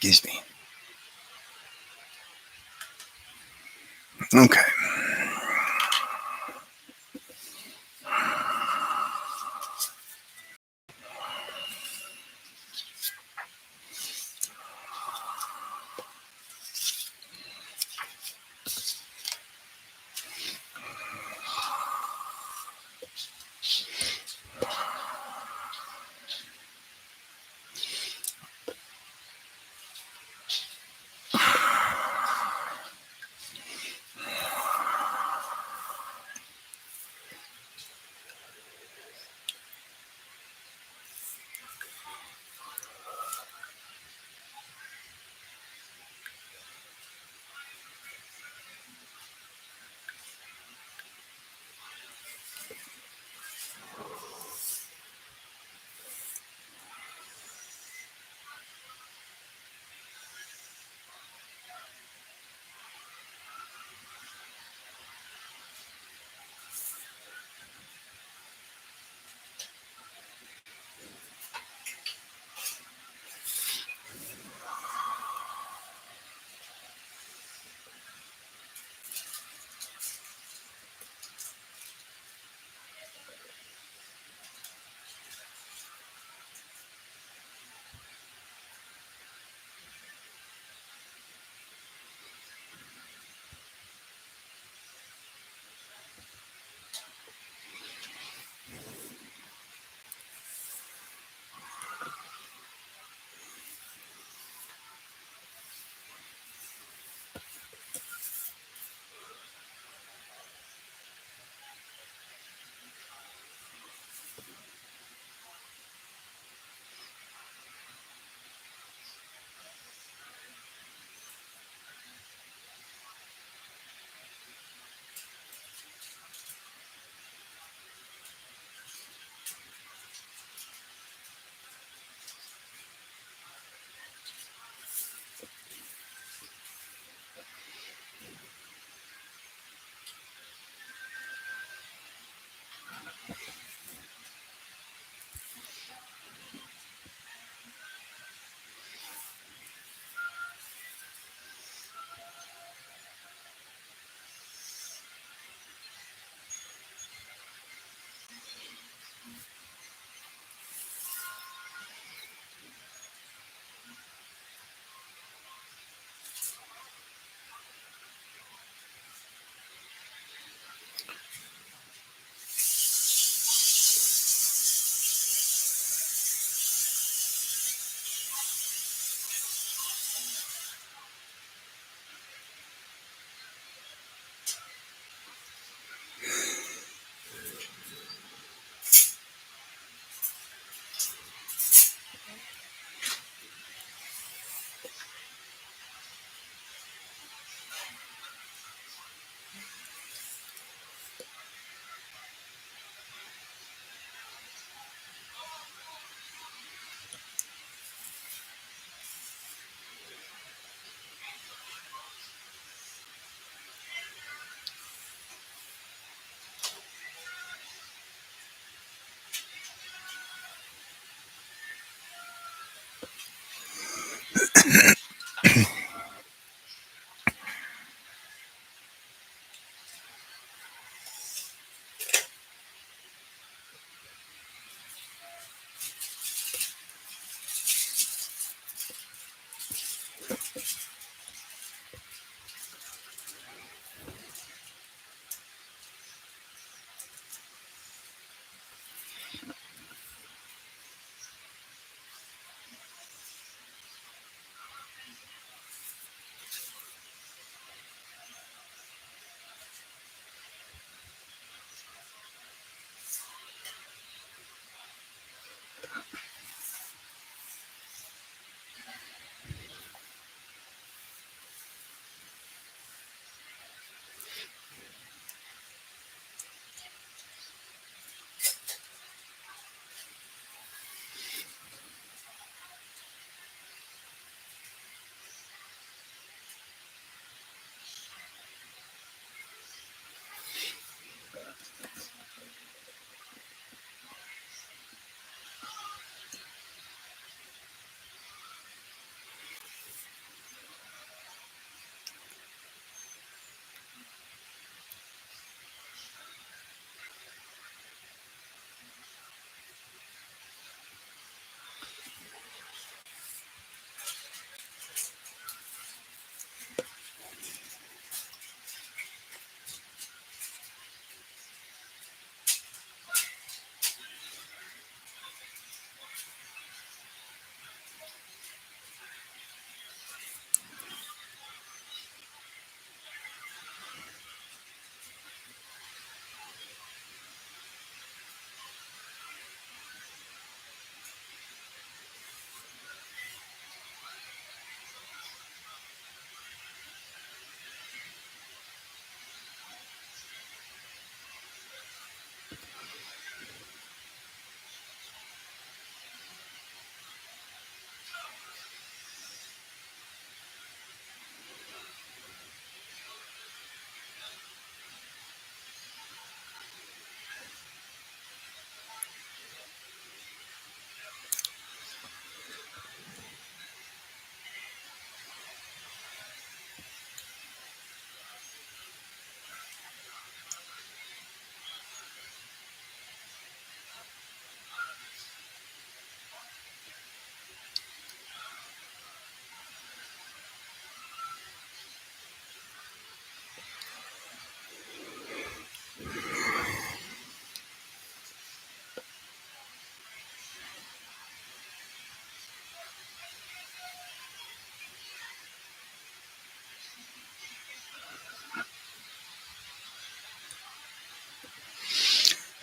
Excuse me. Okay.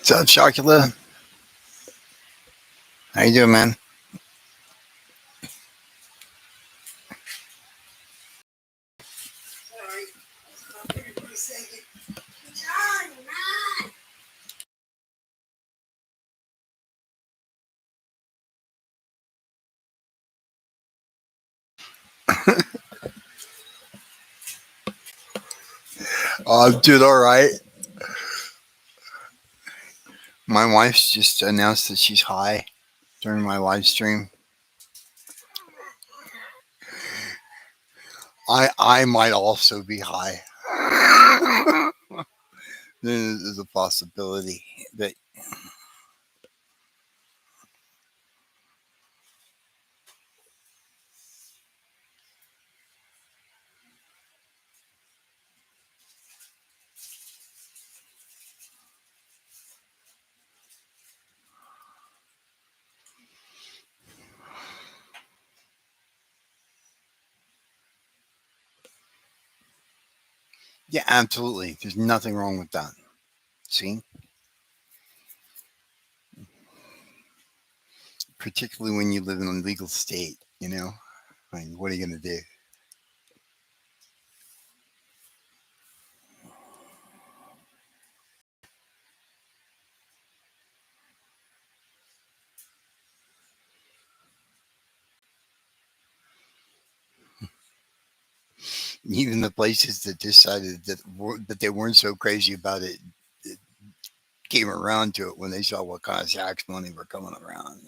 What's up, Chocula? How you doing, man? I'm doing all right. My wife's just announced that she's high during my live stream. I might also be high. There's a possibility that yeah, absolutely. There's nothing wrong with that. See, particularly when you live in a legal state. I mean, what are you gonna do? Even the places that decided that they weren't so crazy about it came around to it when they saw what kind of tax money were coming around.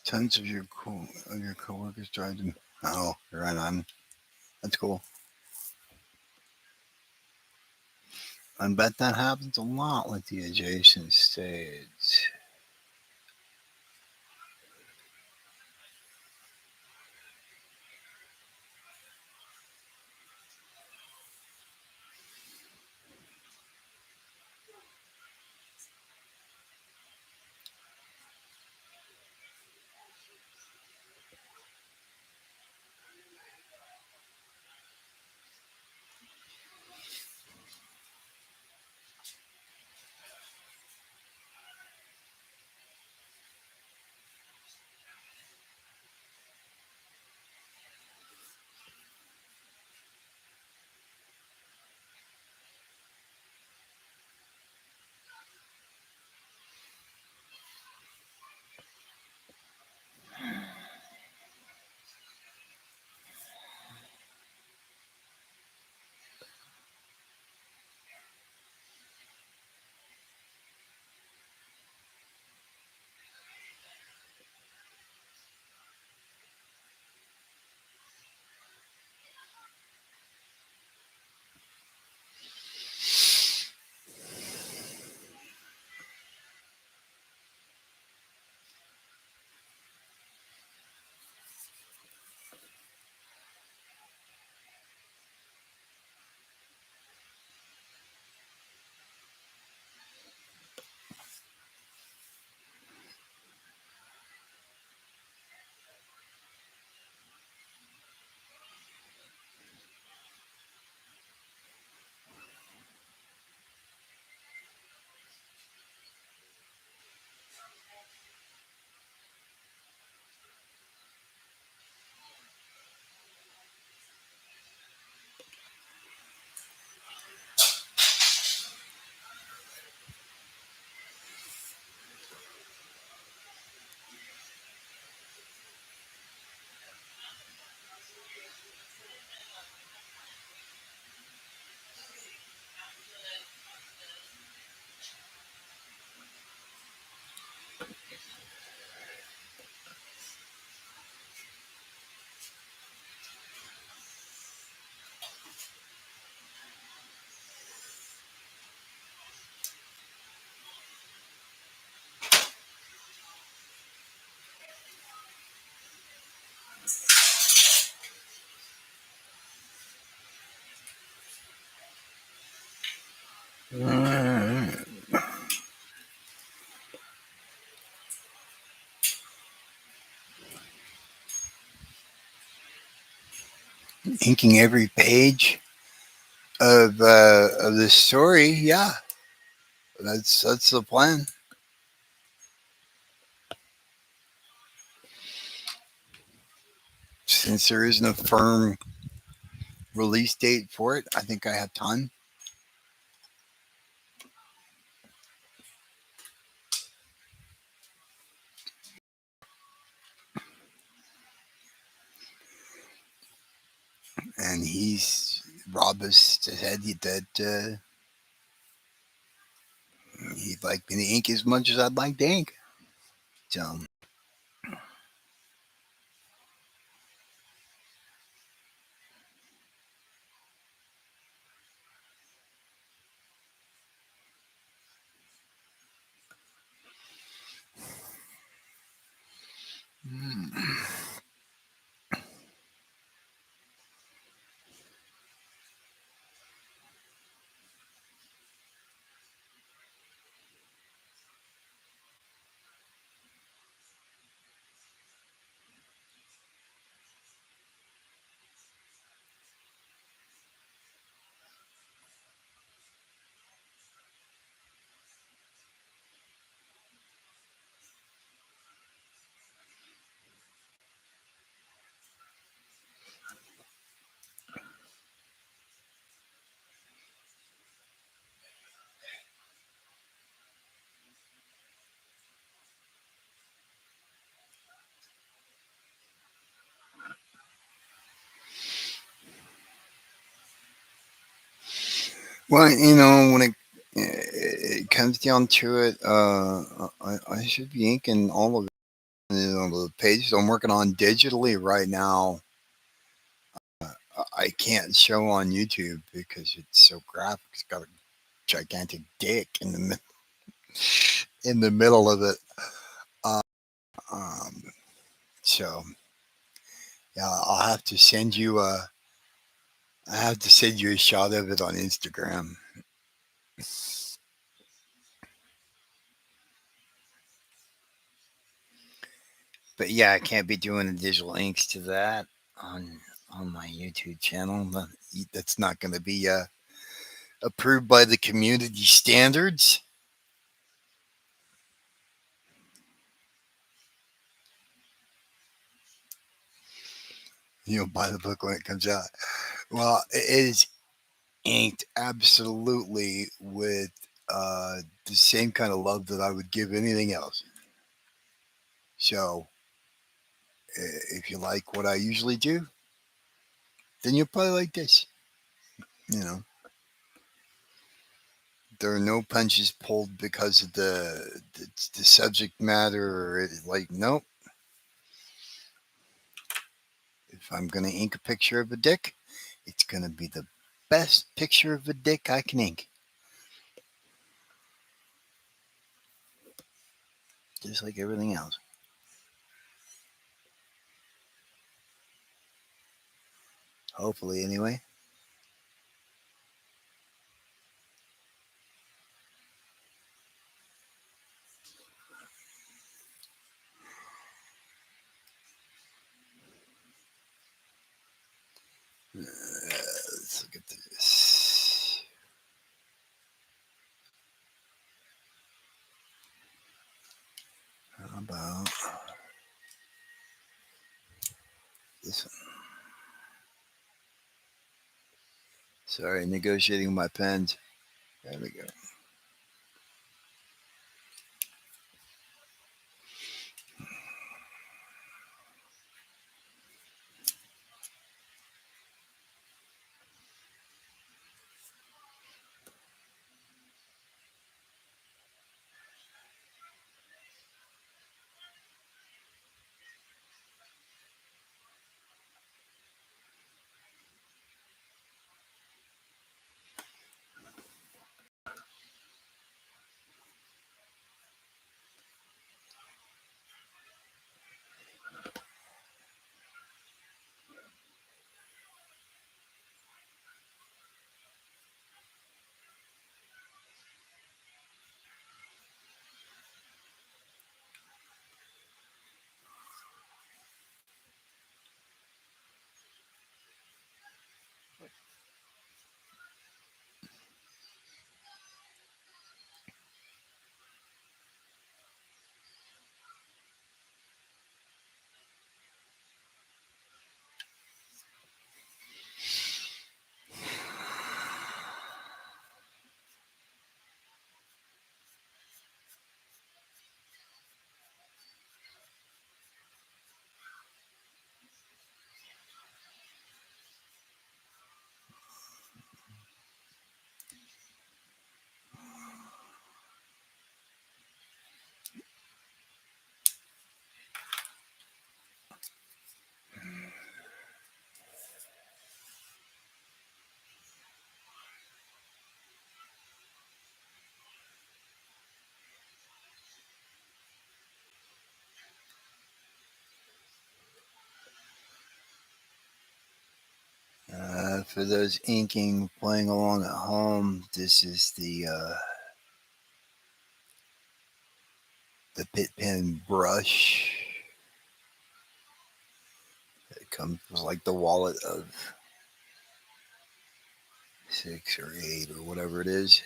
Tons of your coworkers tried to. Oh, right on. That's cool. I bet that happens a lot with the adjacent states. Inking every page of this story. Yeah, that's the plan. Since there isn't a firm release date for it, I think I have time. And Rob has said that he'd like me to ink as much as I'd like to ink. So well, when it comes down to it, I should be inking all of the pages I'm working on digitally right now. I can't show on YouTube because it's so graphic. It's got a gigantic dick in the middle of it. Uh, um, so yeah, I have to send you a shot of it on Instagram. But yeah, I can't be doing the digital inks to that on my YouTube channel. That's not going to be approved by the community standards. Buy the book when it comes out. Well, it is inked absolutely with the same kind of love that I would give anything else. So if you like what I usually do, then you'll probably like this. You know, there are no punches pulled because of the subject matter or like nope. If I'm gonna ink a picture of a dick, it's gonna be the best picture of a dick I can ink. Just like everything else. Hopefully, anyway. Let's look at this. How about this one? Sorry, negotiating my pens. There we go. For those inking playing along at home, this is the Pitt Pen brush. It comes with like the wallet of 6 or 8 or whatever it is.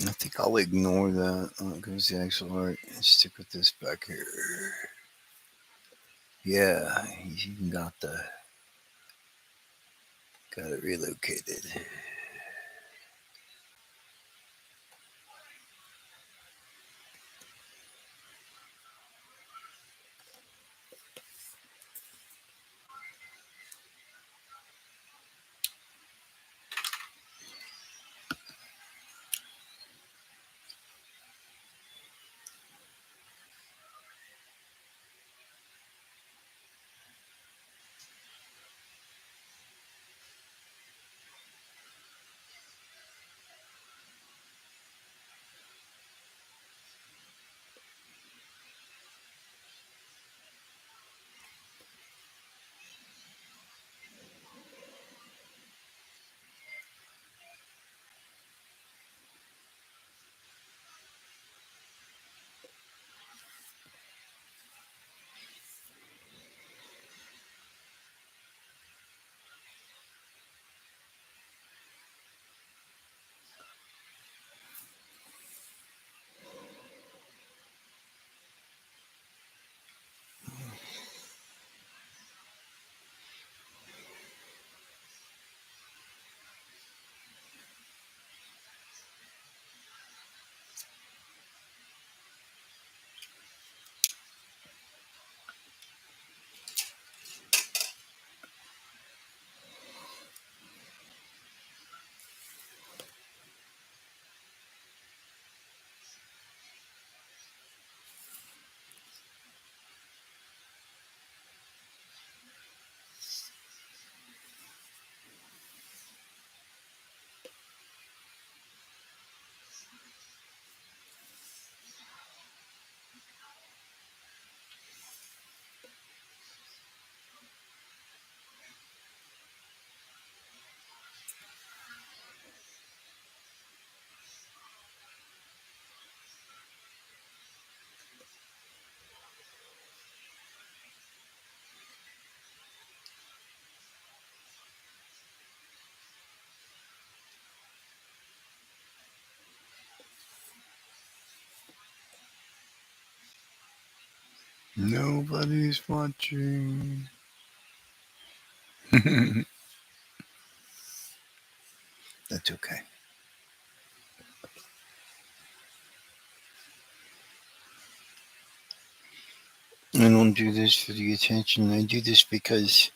I think I'll ignore that. Goes the actual art and stick with this back here. Yeah, he's even got it relocated. Nobody's watching. That's okay. I don't do this for the attention. I do this because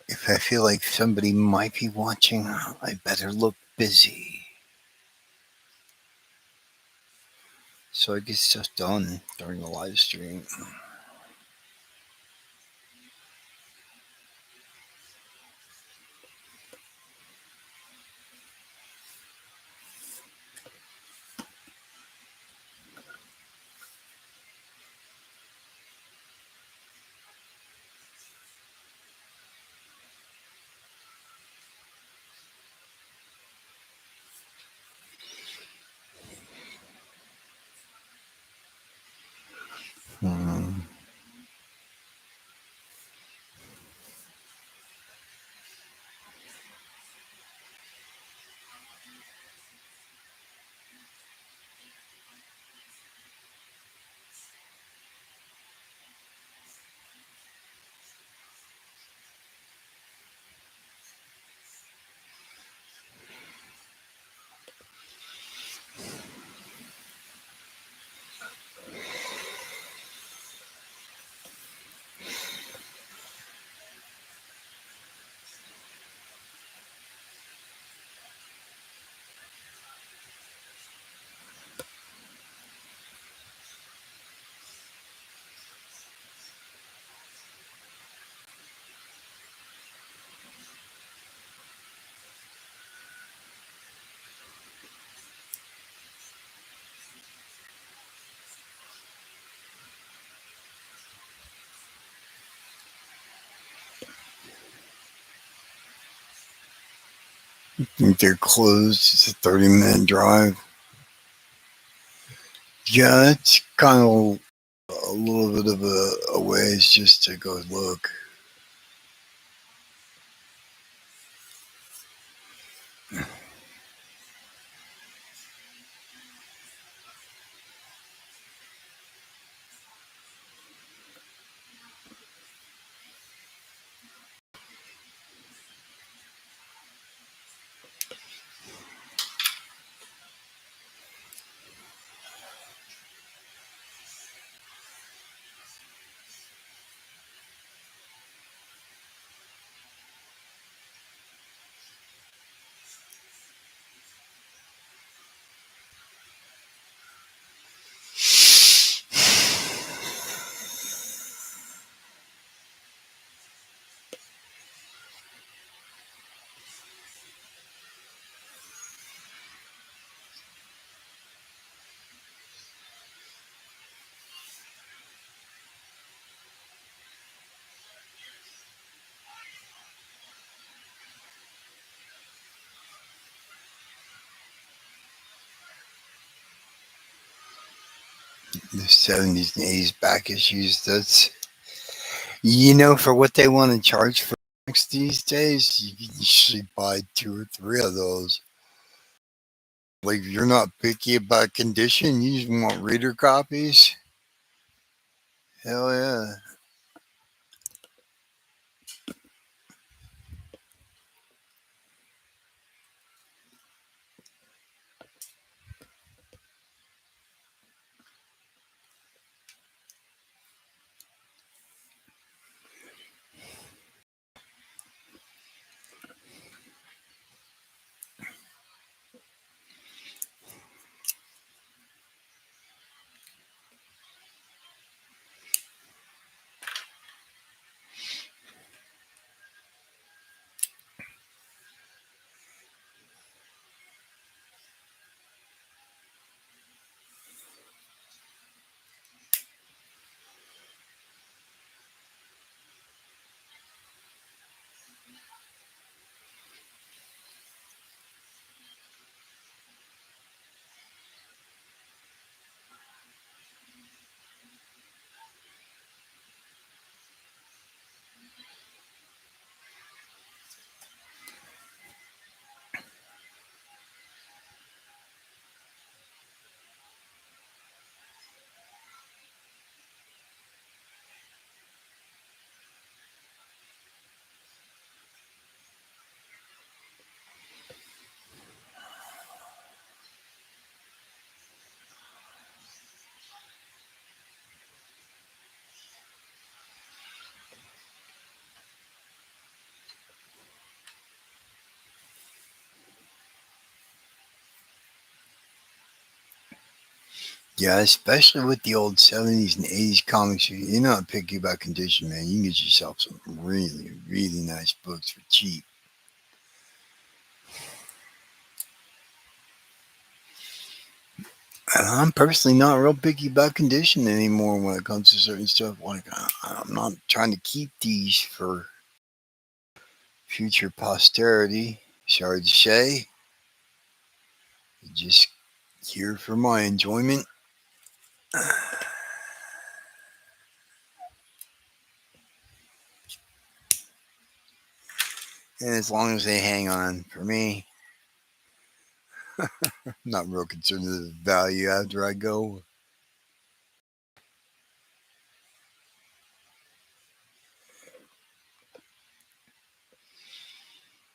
if I feel like somebody might be watching, I better look busy. So I get stuff done during the live stream. I think they're closed. It's a 30-minute drive. Yeah, it's kind of a little bit of a ways just to go look. The 70s and 80s back issues. That's, for what they want to charge for comics these days, you can usually buy 2 or 3 of those. Like, if you're not picky about condition, you just want reader copies. Hell yeah. Yeah, especially with the old 70s and 80s comics, you're not picky about condition, man. You can get yourself some really, really nice books for cheap. And I'm personally not real picky about condition anymore when it comes to certain stuff. Like, I'm not trying to keep these for future posterity. Sorry to say, just here for my enjoyment. And as long as they hang on, for me, I'm not real concerned with the value after I go.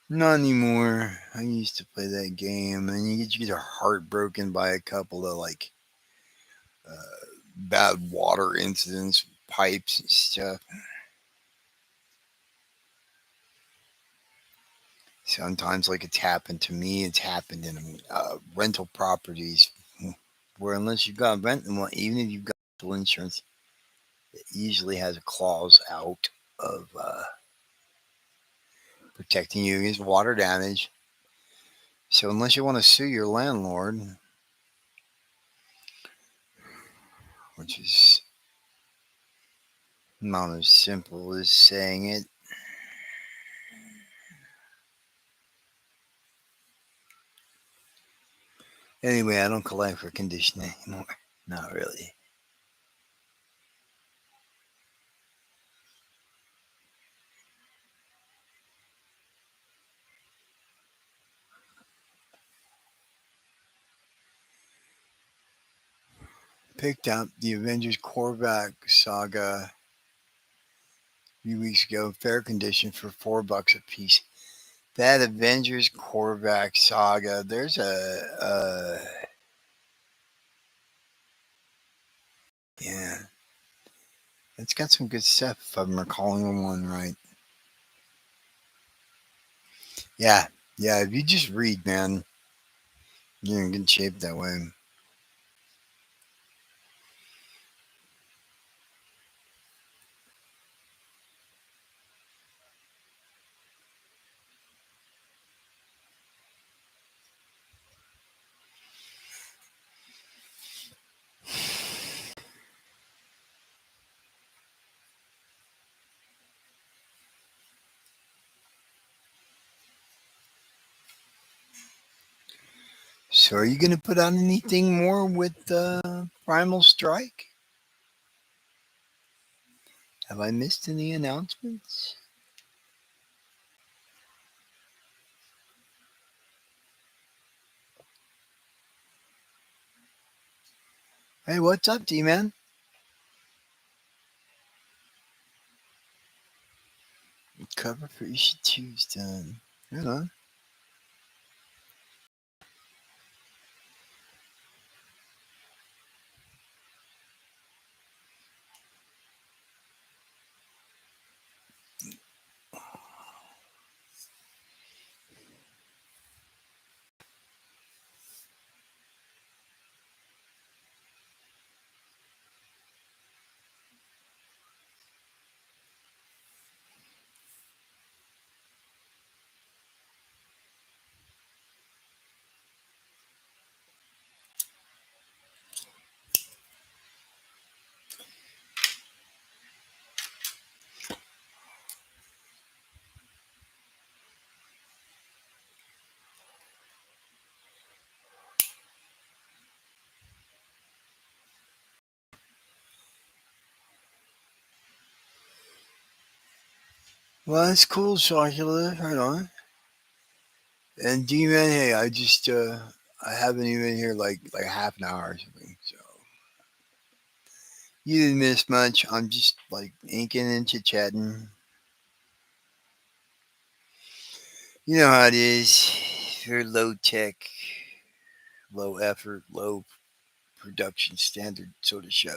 Not anymore. I used to play that game, and you get your heart broken by a couple of like bad water incidents, pipes and stuff. Sometimes, like, it's happened to me. It's happened in rental properties where unless you've got rent, well, even if you've got rental insurance, it usually has a clause out of protecting you against water damage. So unless you want to sue your landlord, which is not as simple as saying it, Anyway, I don't collect for conditioning anymore. Not really. Picked up the Avengers Korvac saga a few weeks ago, fair condition for $4 a piece. That Avengers Korvac saga, there's yeah, it's got some good stuff if I'm recalling one right. Yeah, yeah, if you just read, man, you're in good shape that way. So, are you going to put out anything more with Primal Strike? Have I missed any announcements? Hey, what's up, D man? Cover for Issue 2's done. Right on. Well, that's cool, Shockula. Right on. And D man, hey, I haven't even been here like half an hour or something. So you didn't miss much. I'm just like inking and chit chatting. You know how it is. Very low tech, low effort, low production standard sort of show.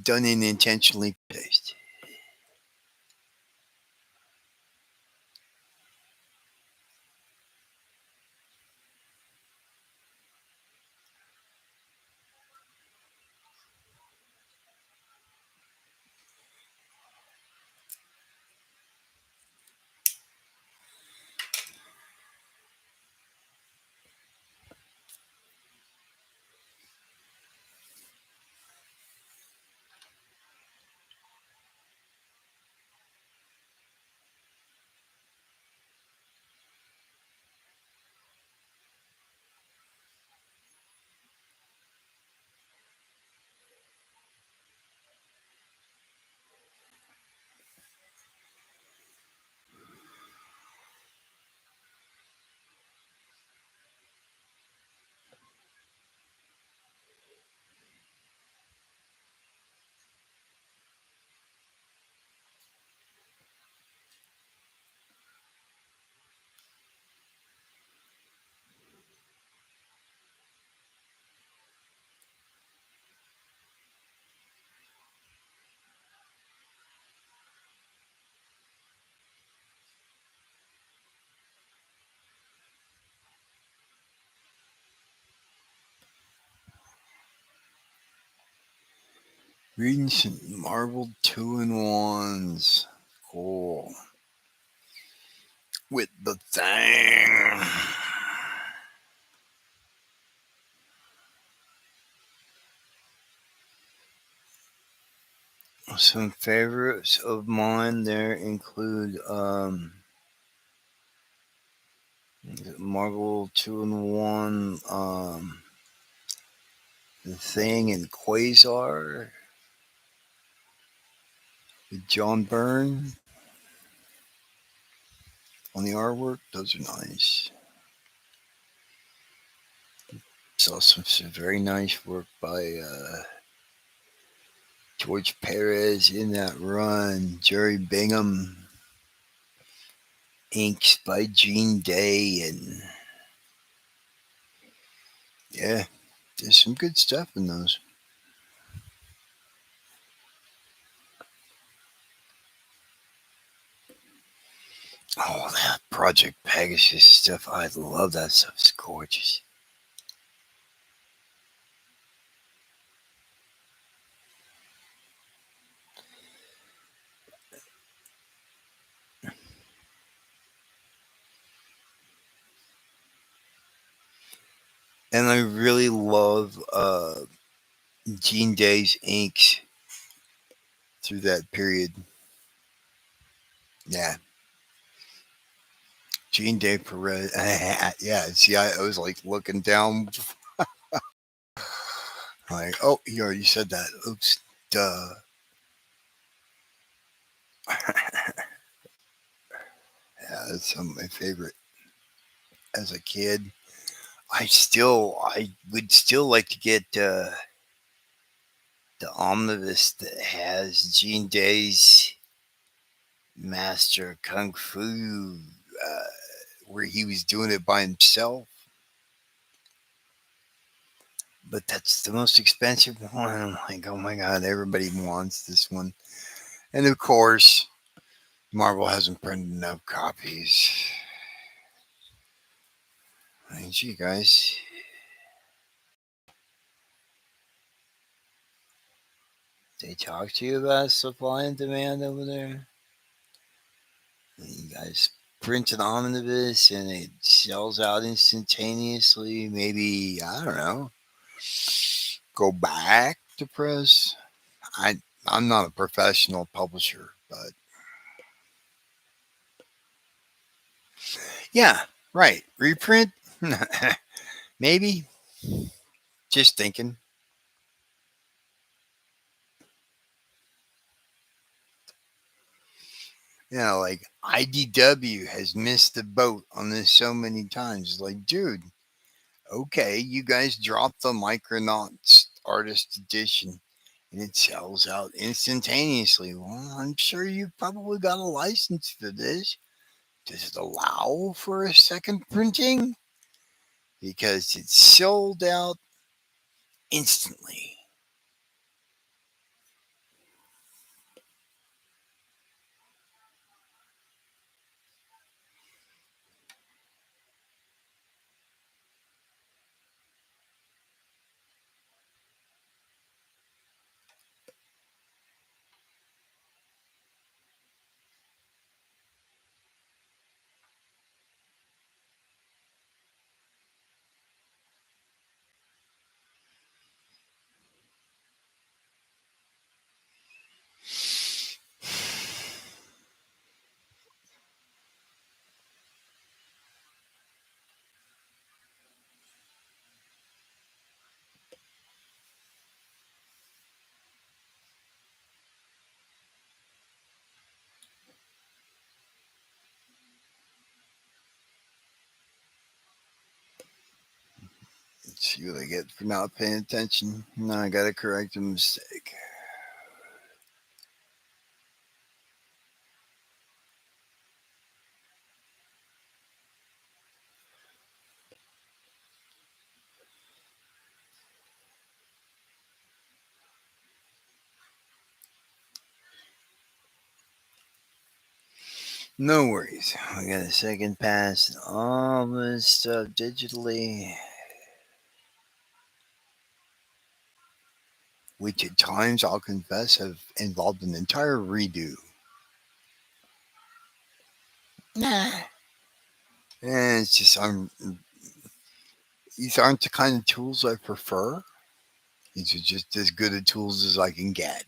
Done in intentionally taste. Reading some Marvel 2-in-1s. Cool. With the thing. Some favorites of mine there include Marvel 2-in-1, The Thing, and Quasar with John Byrne on the artwork. Those are nice. Saw some very nice work by George Perez in that run. Jerry Bingham, inks by Gene Day, and yeah, there's some good stuff in those. Oh, that Project Pegasus stuff. I love that stuff. It's gorgeous. And I really love Gene Day's inks through that period. Yeah. Gene Day Perez. Yeah. See, I was like looking down, like, oh, you already said that. Oops. Duh. Yeah, that's some of my favorite as a kid. I would still like to get the omnibus that has Gene Day's Master Kung Fu, where he was doing it by himself. But that's the most expensive one. I'm like, oh my god, everybody wants this one. And of course, Marvel hasn't printed enough copies. Gee, guys, they talk to you about supply and demand over there. You guys print an omnibus and it sells out instantaneously. Maybe, I don't know, go back to press. I I'm not a professional publisher, but yeah, right. Reprint, maybe. Just thinking. Like IDW has missed the boat on this so many times. Like, dude, okay, you guys dropped the Micronauts Artist Edition and it sells out instantaneously. Well, I'm sure you probably got a license for this. Does it allow for a second printing? Because it's sold out instantly. Let's see what I get for not paying attention. Now I gotta correct a mistake. No worries. I got a second pass and all this stuff digitally, which at times I'll confess have involved an entire redo. Nah. And it's just these aren't the kind of tools I prefer. These are just as good a tools as I can get.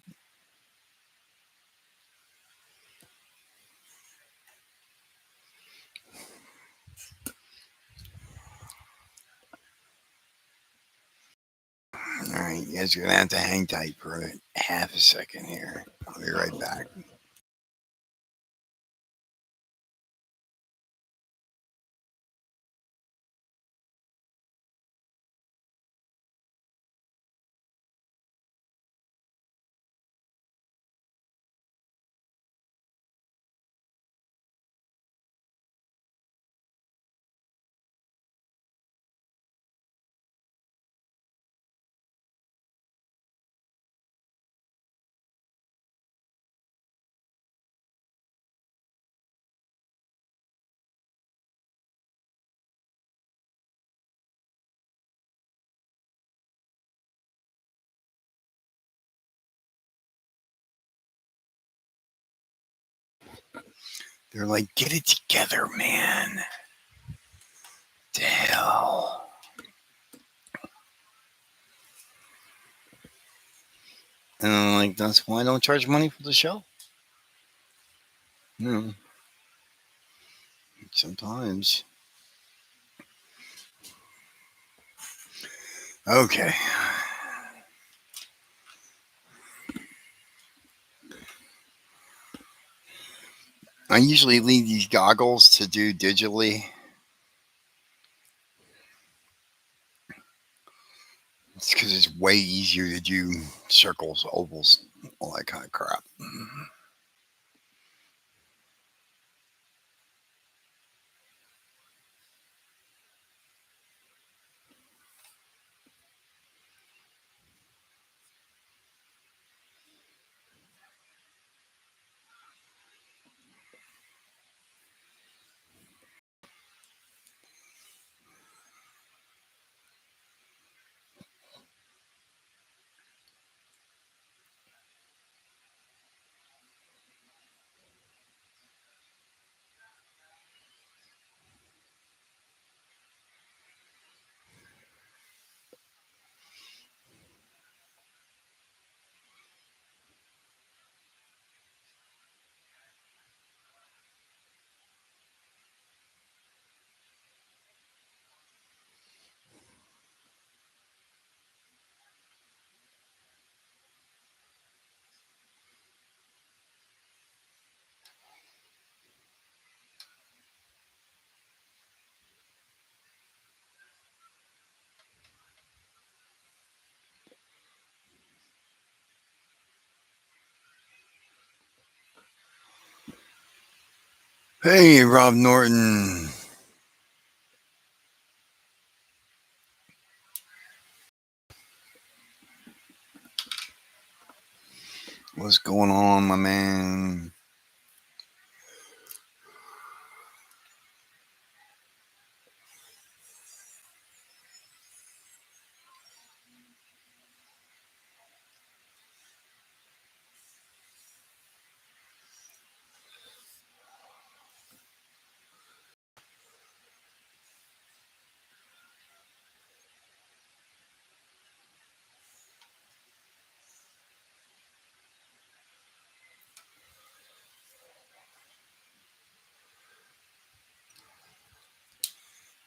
All right, you guys are gonna have to hang tight for half a second here. I'll be right back. They're like, get it together, man. The hell. And I'm like, that's why I don't charge money for the show. Hmm. Sometimes. Okay. I usually leave these goggles to do digitally. It's because it's way easier to do circles, ovals, all that kind of crap. Hey, Rob Norton. What's going on, my man?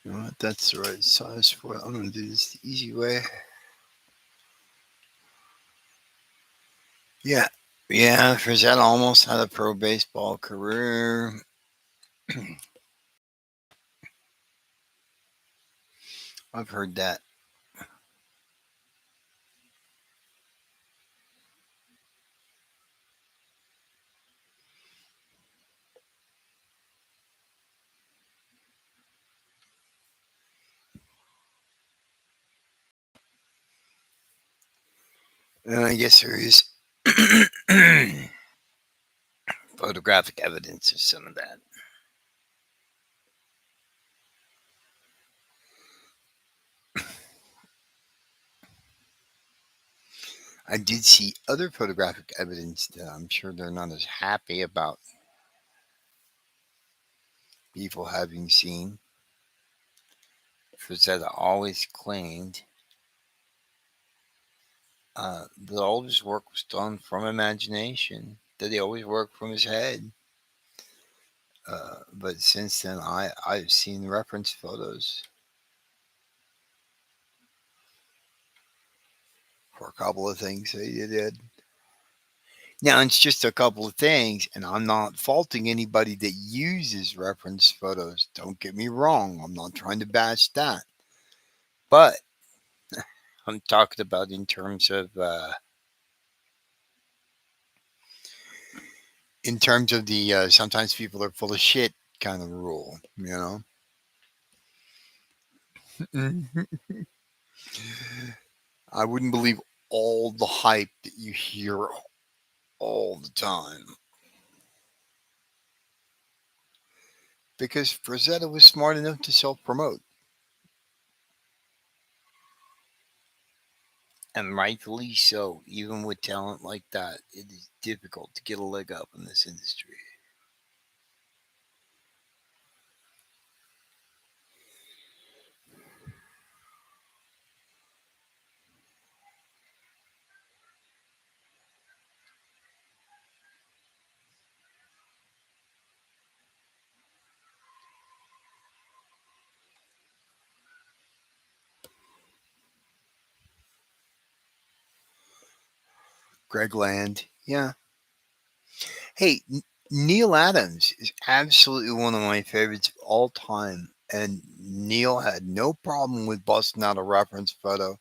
You know what? That's the right size for it. I'm going to do this the easy way. Yeah. Yeah, Frizette almost had a pro baseball career. I've heard that. And I guess there is photographic evidence of some of that. I did see other photographic evidence that I'm sure they're not as happy about people having seen. Frazetta always claimed that all his work was done from imagination, that he always worked from his head. But since then, I've seen reference photos. for a couple of things that you did. Now, it's just a couple of things, and I'm not faulting anybody that uses reference photos. Don't get me wrong. I'm not trying to bash that. But I'm talking about in terms of the sometimes people are full of shit kind of rule, you know? I wouldn't believe all the hype that you hear all the time. Because Frazetta was smart enough to self promote. And rightfully so. Even with talent like that, it is difficult to get a leg up in this industry. Greg Land, yeah. Hey, Neil Adams is absolutely one of my favorites of all time. And Neil had no problem with busting out a reference photo.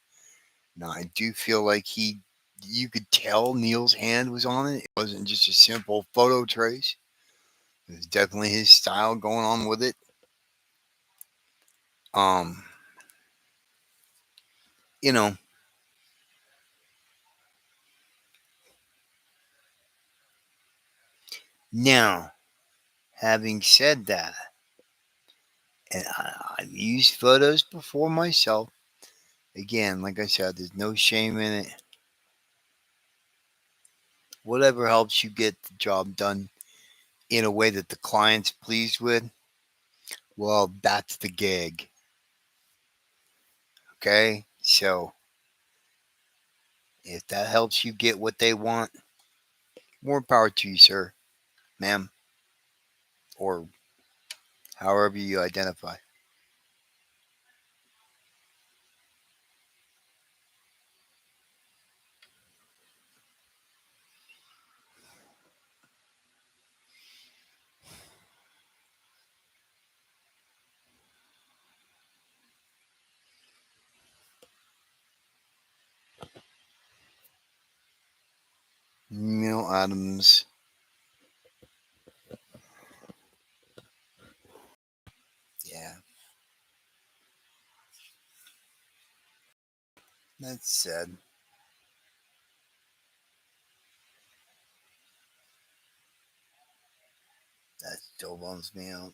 Now, I do feel like you could tell Neil's hand was on it. It wasn't just a simple photo trace. There's definitely his style going on with it. Um, you know, now, having said that, and I've used photos before myself. Again, like I said, there's no shame in it. Whatever helps you get the job done in a way that the client's pleased with, well, that's the gig. Okay? So, if that helps you get what they want, more power to you, sir, ma'am, or however you identify. Neil Adams. Yeah, that's sad. That still bums me out.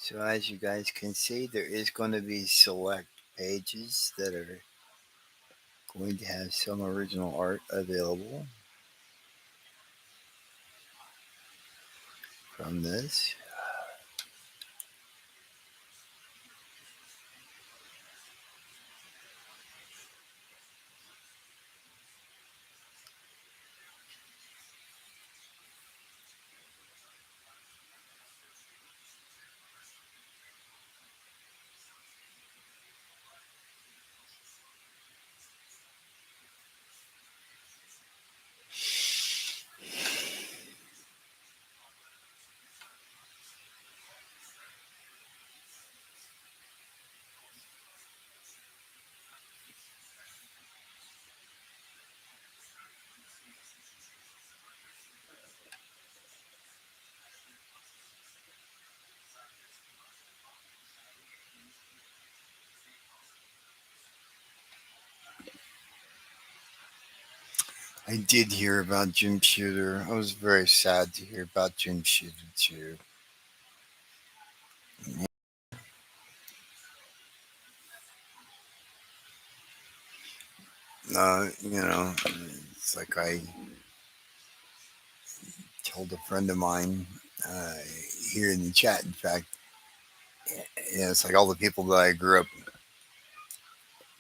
So, as you guys can see, there is going to be select pages that are going to have some original art available from this. I did hear about Jim Shooter. I was very sad to hear about Jim Shooter too. It's like I told a friend of mine uh, here in the chat. In fact, it's like all the people that I grew up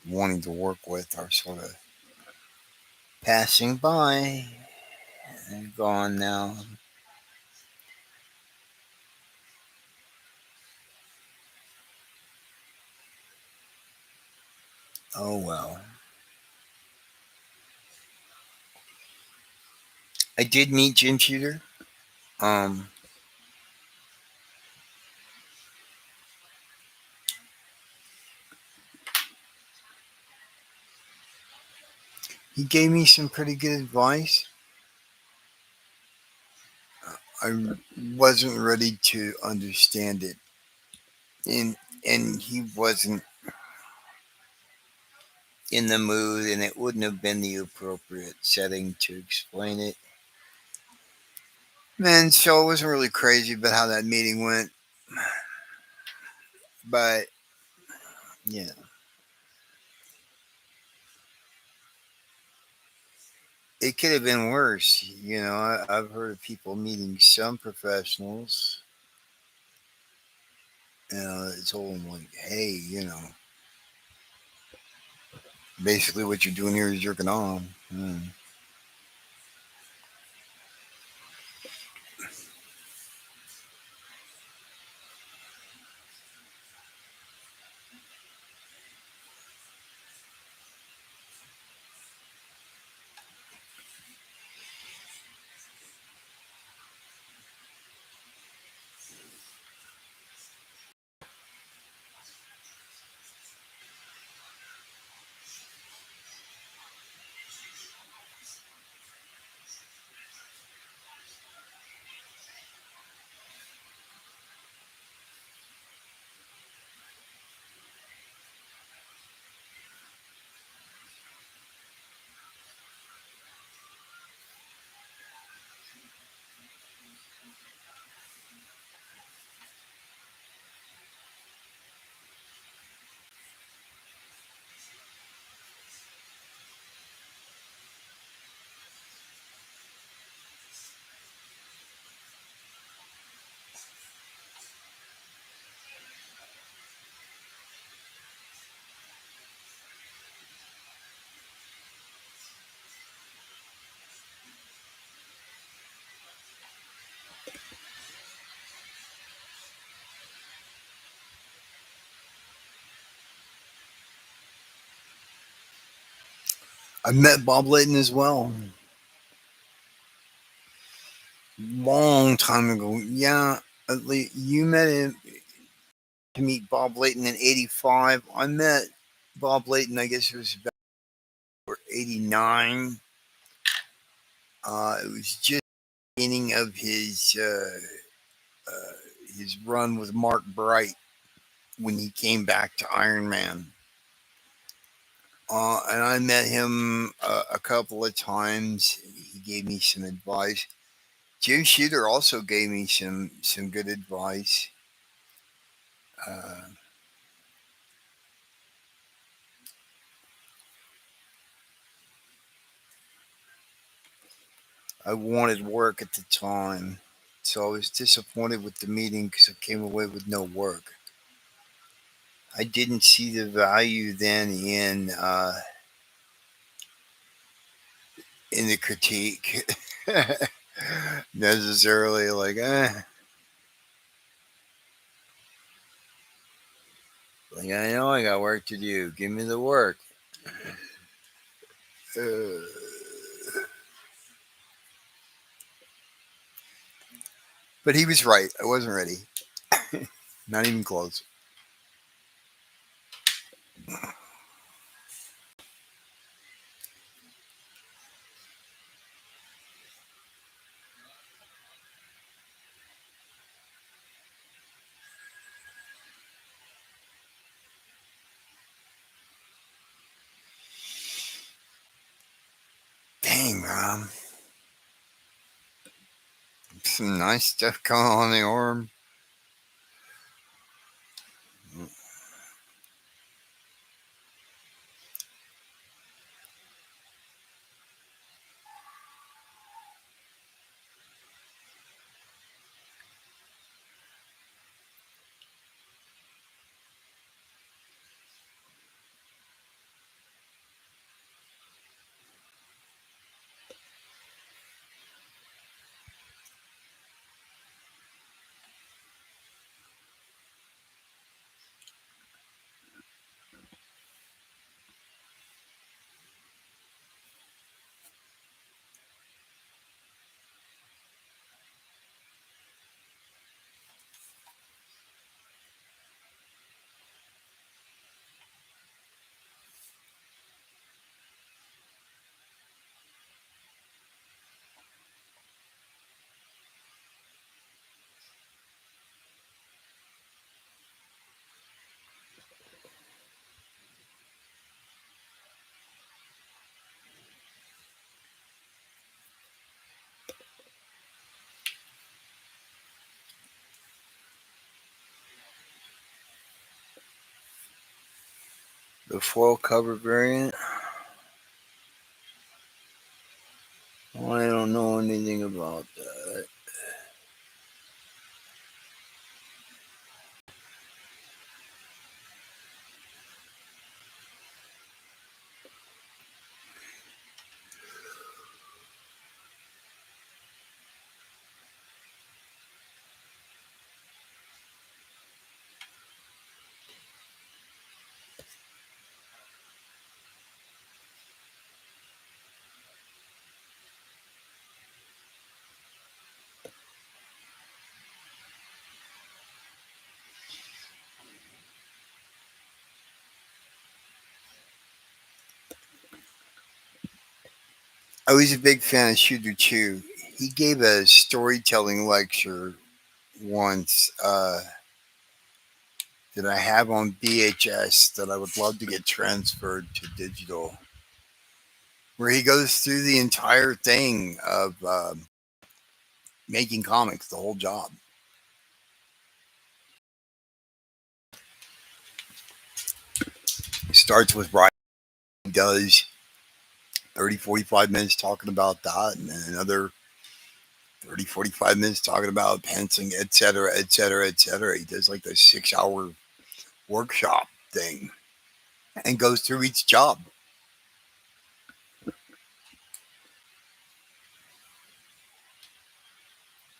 wanting to work with are sort of passing by and gone now. Oh well. I did meet Jim Shooter. Um, he gave me some pretty good advice. I wasn't ready to understand it, and and he wasn't in the mood, and it wouldn't have been the appropriate setting to explain it. And so I wasn't really crazy about how that meeting went, but yeah, it could have been worse. I've heard of people meeting some professionals, told them like, hey, basically what you're doing here is jerking off. I met Bob Layton as well, long time ago. Yeah, you met him to meet Bob Layton in '85. I met Bob Layton. I guess it was about '89. It was just the beginning of his run with Mark Bright when he came back to Iron Man. And I met him a couple of times. He gave me some advice. Jim Shooter also gave me some good advice. Uh, I wanted work at the time, so I was disappointed with the meeting because I came away with no work. I didn't see the value then in the critique necessarily. Like I know I got work to do. Give me the work. Uh, but he was right. I wasn't ready. Not even close. Dang, some nice stuff going on the arm. The foil cover variant. I don't know anything about that. I was a big fan of Shooter Chu. He gave a storytelling lecture once that I have on VHS that I would love to get transferred to digital, where he goes through the entire thing of making comics, the whole job. It starts with Brian, does 30, 45 minutes talking about that, and then another 30, 45 minutes talking about fencing, et cetera, et cetera, et cetera. He does like the 6 hour workshop thing and goes through each job.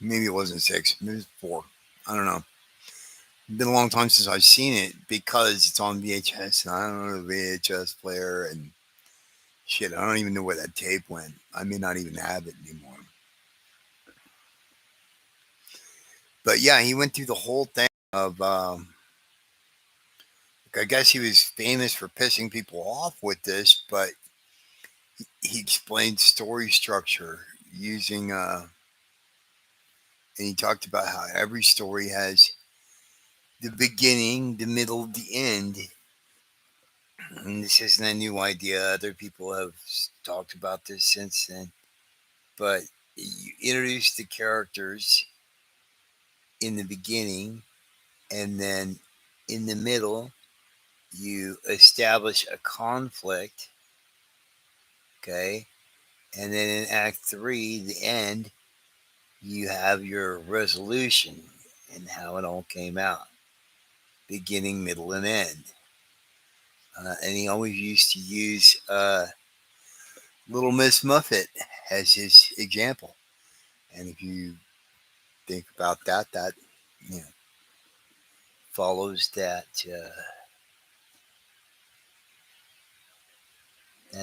Maybe it wasn't six, maybe it was four. I don't know. It's been a long time since I've seen it because it's on VHS and I don't know the VHS player and shit. I don't even know where that tape went. I may not even have it anymore. But yeah, he went through the whole thing of. I guess he was famous for pissing people off with this, but he explained story structure using and he talked about how every story has the beginning, the middle, the end. And this isn't a new idea. Other people have talked about this since then. But you introduce the characters in the beginning, and then in the middle, you establish a conflict. Okay. And then in Act 3, the end, you have your resolution and how it all came out beginning, middle, and end. And he always used to use Little Miss Muffet as his example. And if you think about that, that you know, follows that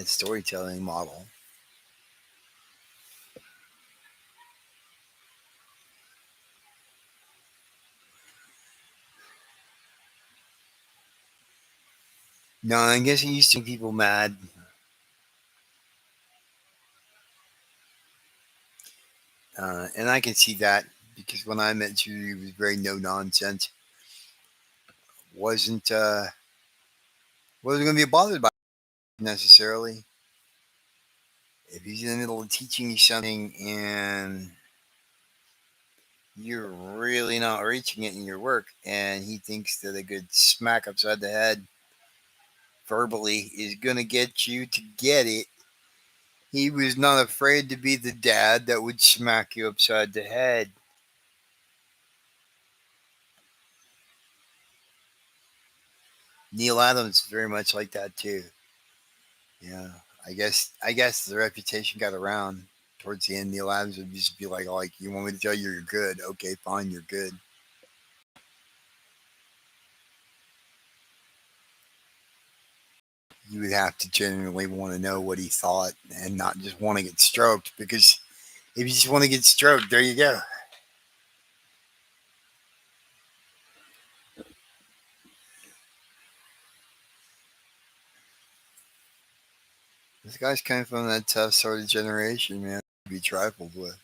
storytelling model. No, I guess he used to make people mad. And I can see that because when I met you, he was very no nonsense. Wasn't wasn't going to be bothered by it necessarily. If he's in the middle of teaching you something and you're really not reaching it in your work, and he thinks that a good smack upside the head verbally is going to get you to get it. He was not afraid to be the dad that would smack you upside the head. Neil Adams is very much like that too. Yeah, I guess the reputation got around towards the end. Neil Adams would just be like, you want me to tell you you're good? Okay, fine, you're good. You would have to genuinely want to know what he thought and not just want to get stroked, because if you just want to get stroked, there you go. This guy's kind of from that tough sort of generation, man. To be trifled with.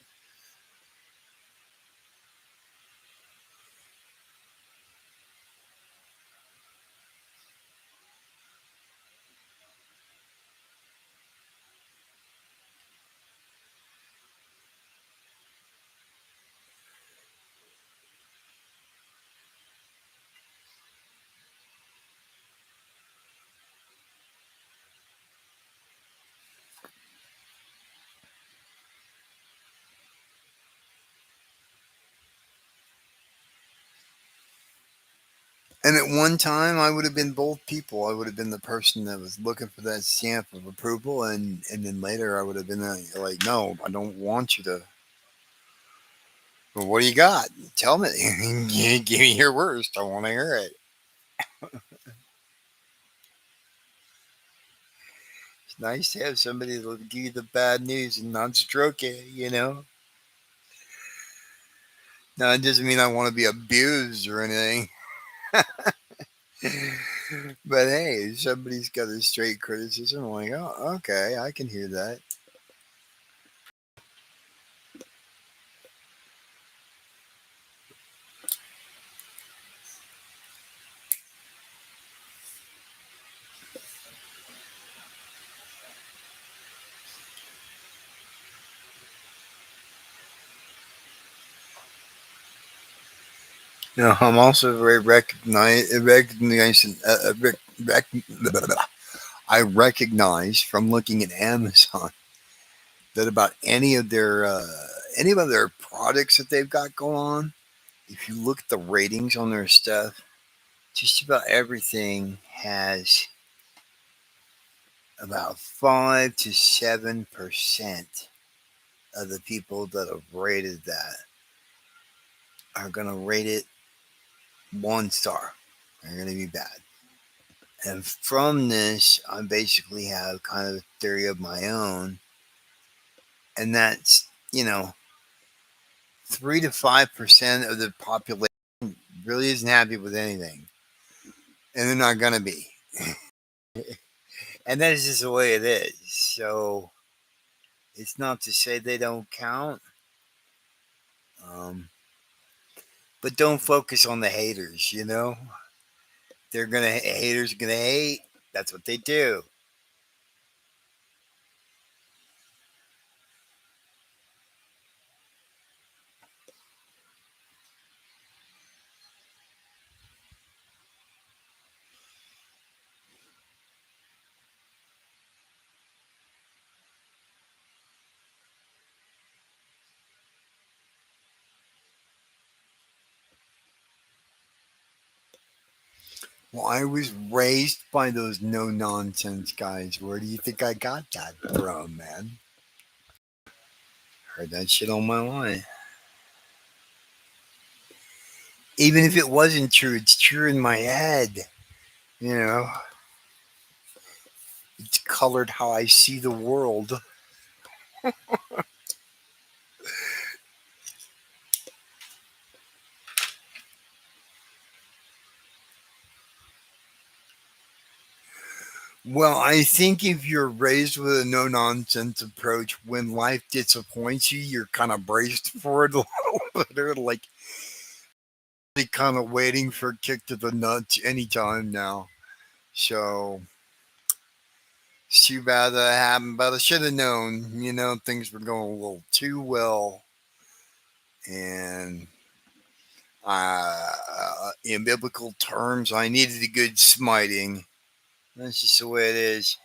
And at one time, I would have been both people. I would have been the person that was looking for that stamp of approval, and then later I would have been like, no, I don't want you to. Well, what do you got? Tell me. Give me your worst. I want to hear it. It's nice to have somebody that'll give you the bad news and not stroke it, you know? Now, it doesn't mean I want to be abused or anything. But hey, if somebody's got a straight criticism, I'm like, oh, okay, I can hear that. You know, I'm also very recognizing. Blah, blah, blah. I recognize from looking at Amazon that about any of their products that they've got going on, if you look at the ratings on their stuff, just about everything has about 5 to 7% of the people that have rated that are going to rate it 1 star. They're going to be bad. And from this, I basically have kind of a theory of my own, and that's, 3 to 5% of the population really isn't happy with anything, and they're not going to be. And that is just the way it is. So it's not to say they don't count, um, but don't focus on the haters. Haters are gonna hate. That's what they do. Well, I was raised by those no nonsense guys. Where do you think I got that from, man? Heard that shit all my life. Even if it wasn't true, it's true in my head. You know, it's colored how I see the world. Well, I think if you're raised with a no nonsense approach, when life disappoints you, you're kind of braced for it a little bit. Like, kind of waiting for a kick to the nuts anytime now. So it's too bad that happened, but I should have known. Things were going a little too well, and In biblical terms, I needed a good smiting. That's just the way it is.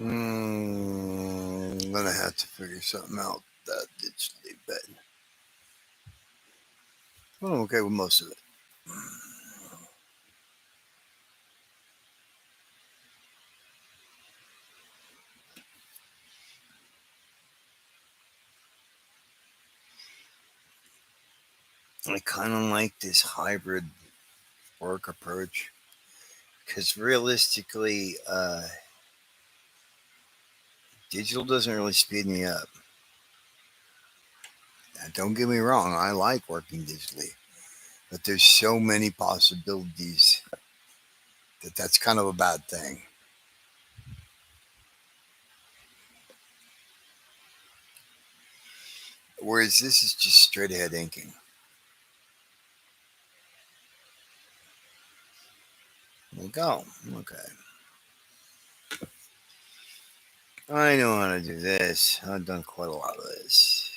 I'm gonna have to figure something out that digitally, but I'm okay with most of it. I kind of like this hybrid work approach because realistically, digital doesn't really speed me up. Don't get me wrong, I like working digitally, but there's so many possibilities that that's kind of a bad thing. Whereas this is just straight ahead inking. There we go. Okay. I know how to do this. I've done quite a lot of this.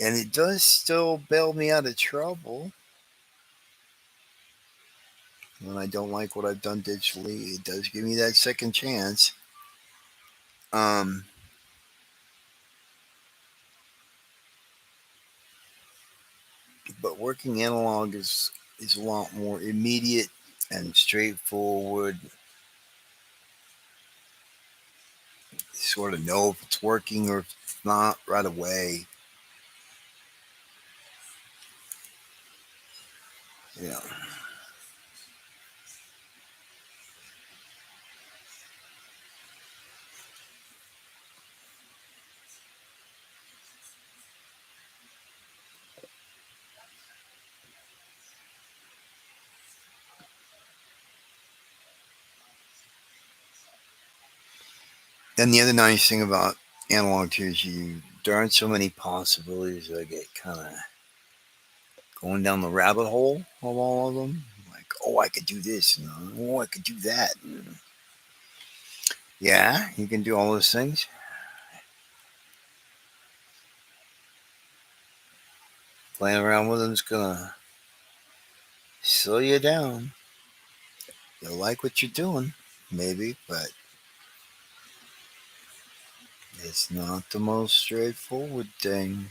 And it does still bail me out of trouble when I don't like what I've done digitally. It does give me that second chance. Um, but working analog is a lot more immediate and straightforward. Sort of know if it's working or if it's not right away. Yeah. And the other nice thing about analog too is there aren't so many possibilities that I get kind of going down the rabbit hole of all of them. Like, oh, I could do this, and oh, I could do that. And yeah, you can do all those things. Playing around with them is gonna slow you down. You'll like what you're doing, maybe, but it's not the most straightforward thing.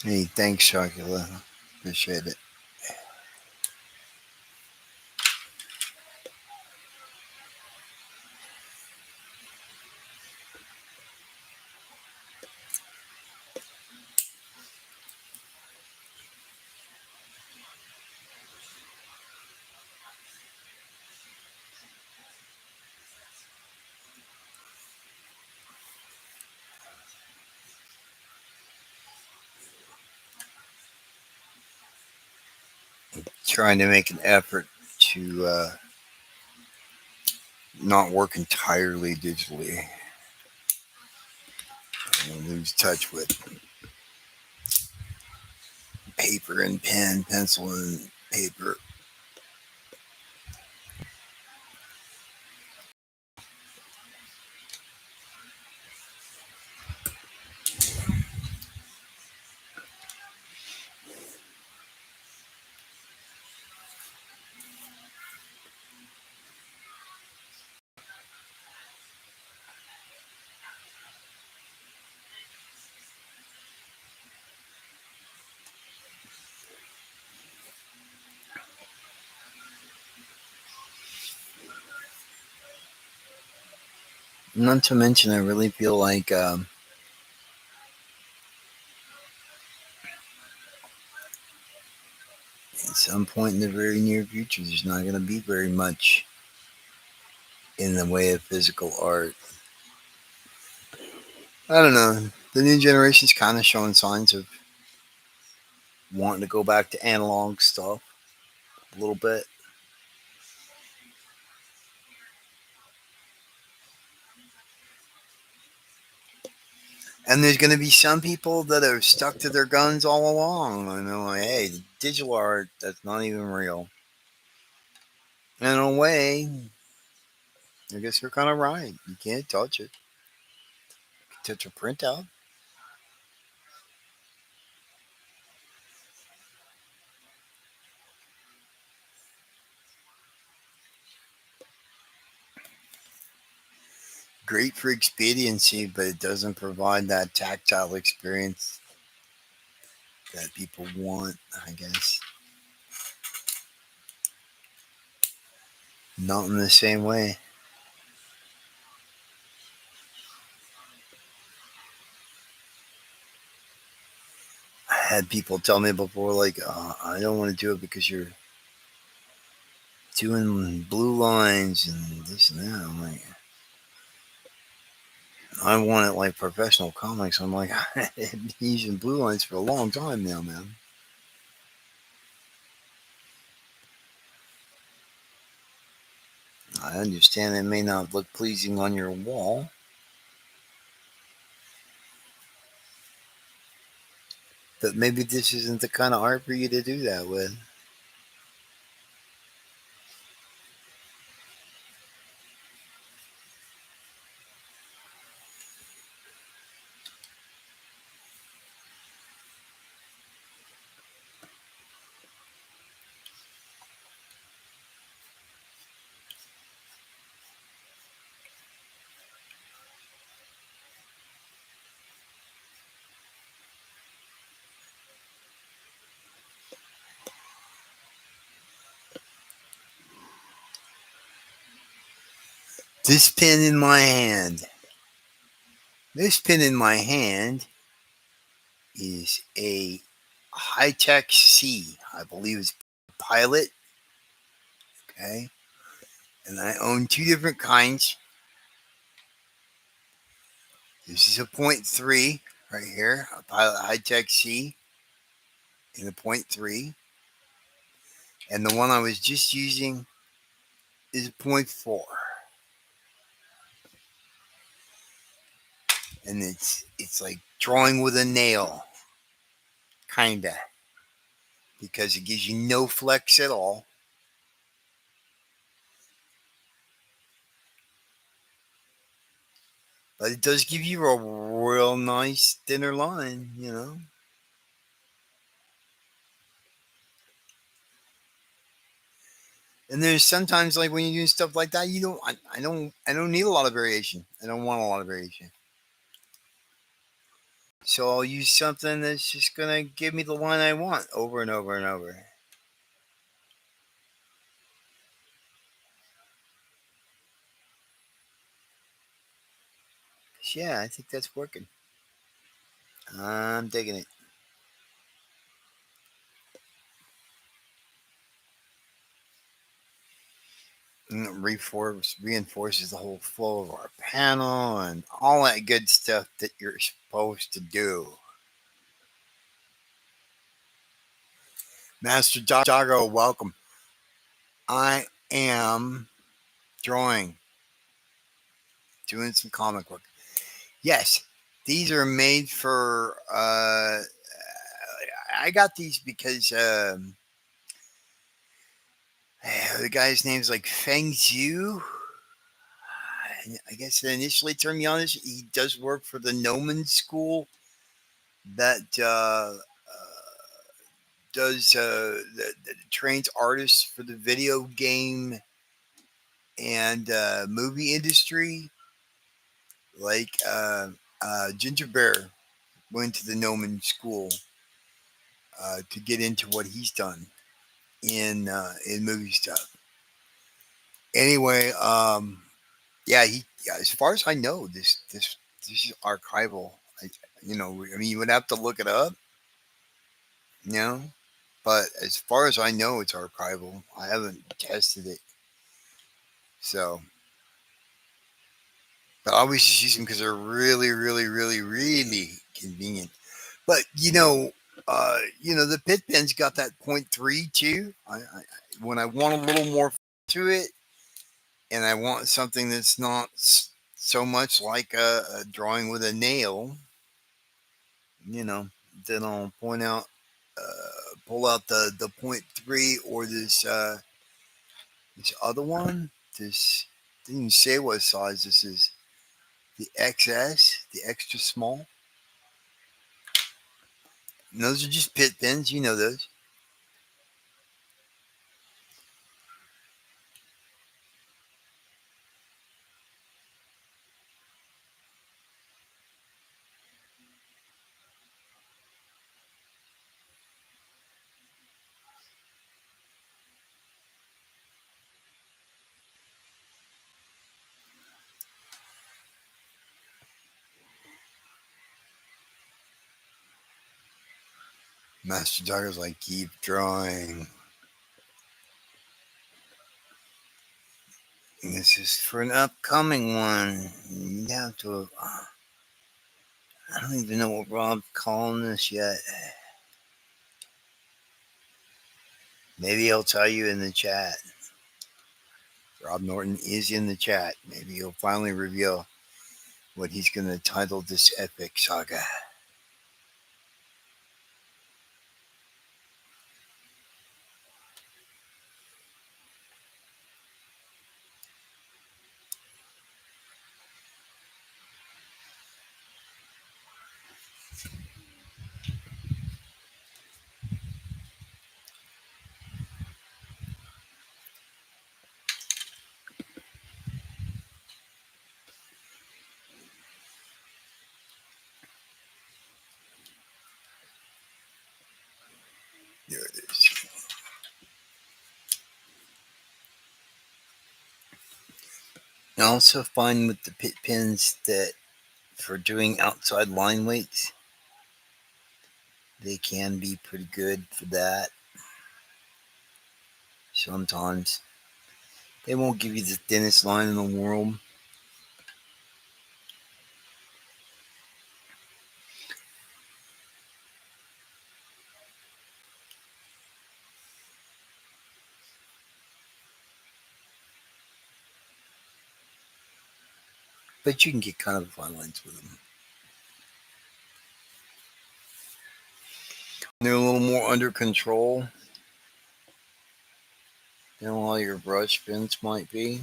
Hey, thanks, Chocula. Appreciate it. Trying to make an effort to not work entirely digitally. Lose touch with paper and pen, pencil and paper. Not to mention, I really feel like at some point in the very near future, there's not going to be very much in the way of physical art. I don't know. The new generation's kind of showing signs of wanting to go back to analog stuff a little bit. And there's going to be some people that are stuck to their guns all along. And they're like, hey, the digital art, that's not even real. And in a way, I guess you're kind of right. You can't touch it. You can touch a printout. Great for expediency, but it doesn't provide that tactile experience that people want, I guess. Not in the same way. I had people tell me before, like, I don't want to do it because you're doing blue lines and this and that. I'm like, I want it like professional comics. I'm like, I've been using blue lines for a long time now, man. I understand it may not look pleasing on your wall, but maybe this isn't the kind of art for you to do that with. This pen in my hand. This pen in my hand is a Hi-Tech C. I believe it's Pilot. Okay. And I own two different kinds. This is a .3 right here, a Pilot Hi-Tech C in a .3. And the one I was just using is a .4. And it's like drawing with a nail, kinda, because it gives you no flex at all. But it does give you a real nice thinner line, you know. And there's sometimes like when you're doing stuff like that, you don't. I don't need a lot of variation. I don't want a lot of variation. So I'll use something that's just going to give me the line I want over and over and over. Yeah, I think that's working. I'm digging it. Reinforces the whole flow of our panel and all that good stuff that you're supposed to do. Master Dago, welcome. I am doing some comic work. Yes, these are made for. I got these because the guy's name's like Feng Zhu. I guess the initially turned me on this. He does work for the Gnomon School that does that trains artists for the video game and movie industry. Like Ginger Bear went to the Gnomon School to get into what he's done in movie stuff. Anyway, yeah, as far as I know, this is archival. I mean, you would have to look it up, you know. But as far as I know, it's archival. I haven't tested it, so. But I always just use them because they're really, really, really, really convenient. But the pit pen's got that 0.3 too. When I want a little more to it, and I want something that's not so much like a drawing with a nail, you know, then I'll pull out the 0.3 or this other one. This didn't even say what size this is. The XS, the extra small. And those are just pit pins. You know those. Master Dogger's like, keep drawing. And this is for an upcoming one. You have to. I don't even know what Rob's calling this yet. Maybe he'll tell you in the chat. Rob Norton is in the chat. Maybe he'll finally reveal what he's going to title this epic saga. There it is. I also find with the pit pins that for doing outside line weights, they can be pretty good for that. Sometimes they won't give you the thinnest line in the world. But you can get kind of fine lines with them. They're a little more under control than all your brush pins might be.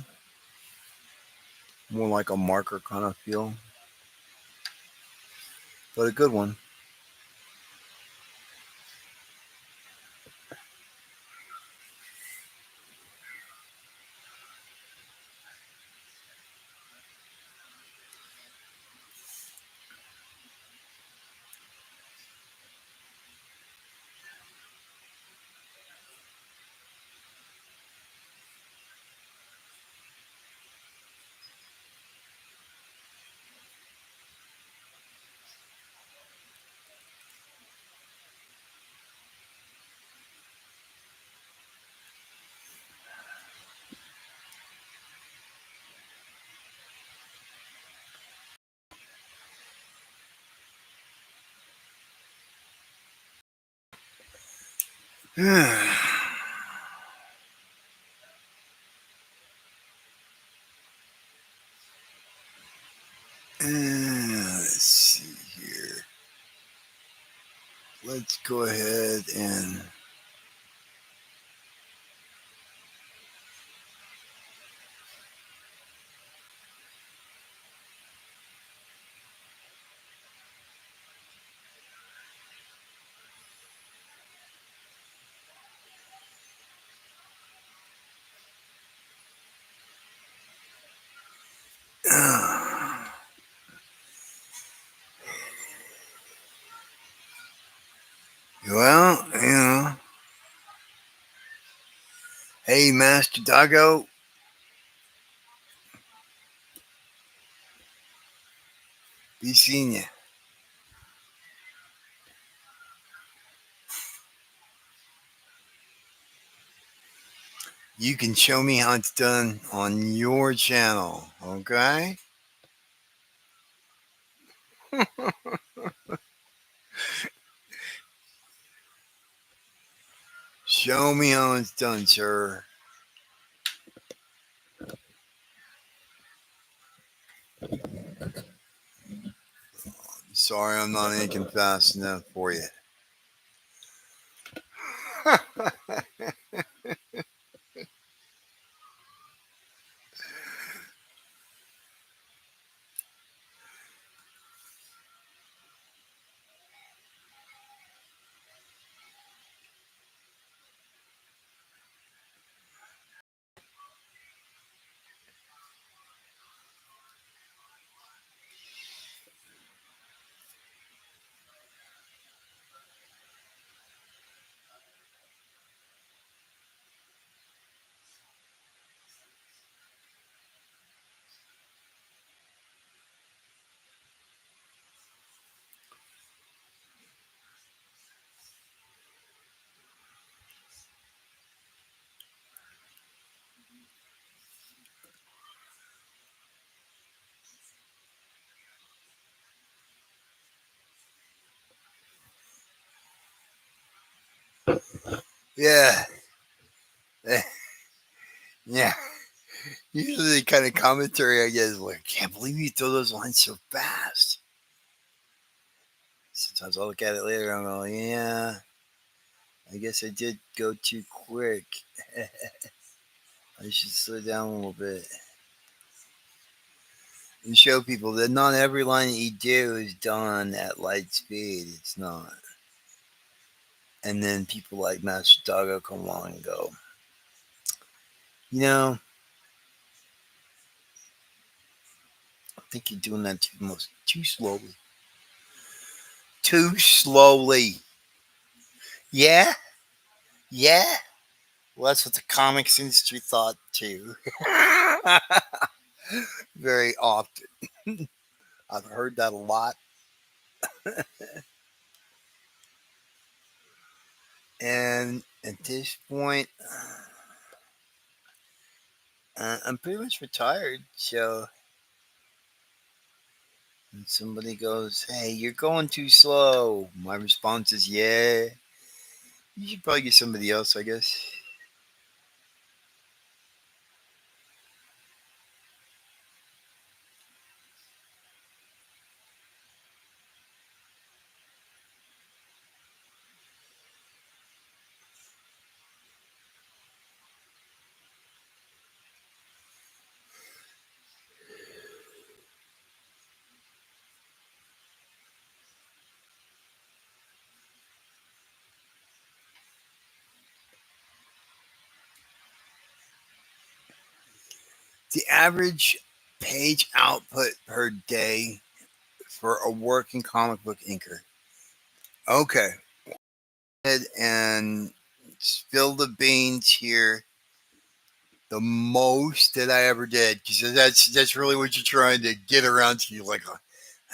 More like a marker kind of feel. But a good one. Let's see here. Let's go ahead and. Well, hey, Master Doggo, be seeing you. You can show me how it's done on your channel, okay? Show me how it's done, sir. Sorry, I'm not inking fast enough for you. Yeah. Yeah. Usually, the kind of commentary I get is like, can't believe you throw those lines so fast. Sometimes I'll look at it later and I'll go, yeah, I guess I did go too quick. I should slow down a little bit and show people that not every line that you do is done at light speed. It's not. And then people like Master Doggo come along and go, you know, I think you're doing that too slowly. Too slowly. Yeah, yeah. Well, that's what the comics industry thought too. Very often. I've heard that a lot. And at this point, I'm pretty much retired. So when somebody goes, hey, you're going too slow, my response is, yeah, you should probably get somebody else, I guess. The average page output per day for a working comic book inker. Okay. And spill the beans here. The most that I ever did, because that's really what you're trying to get around to. You like,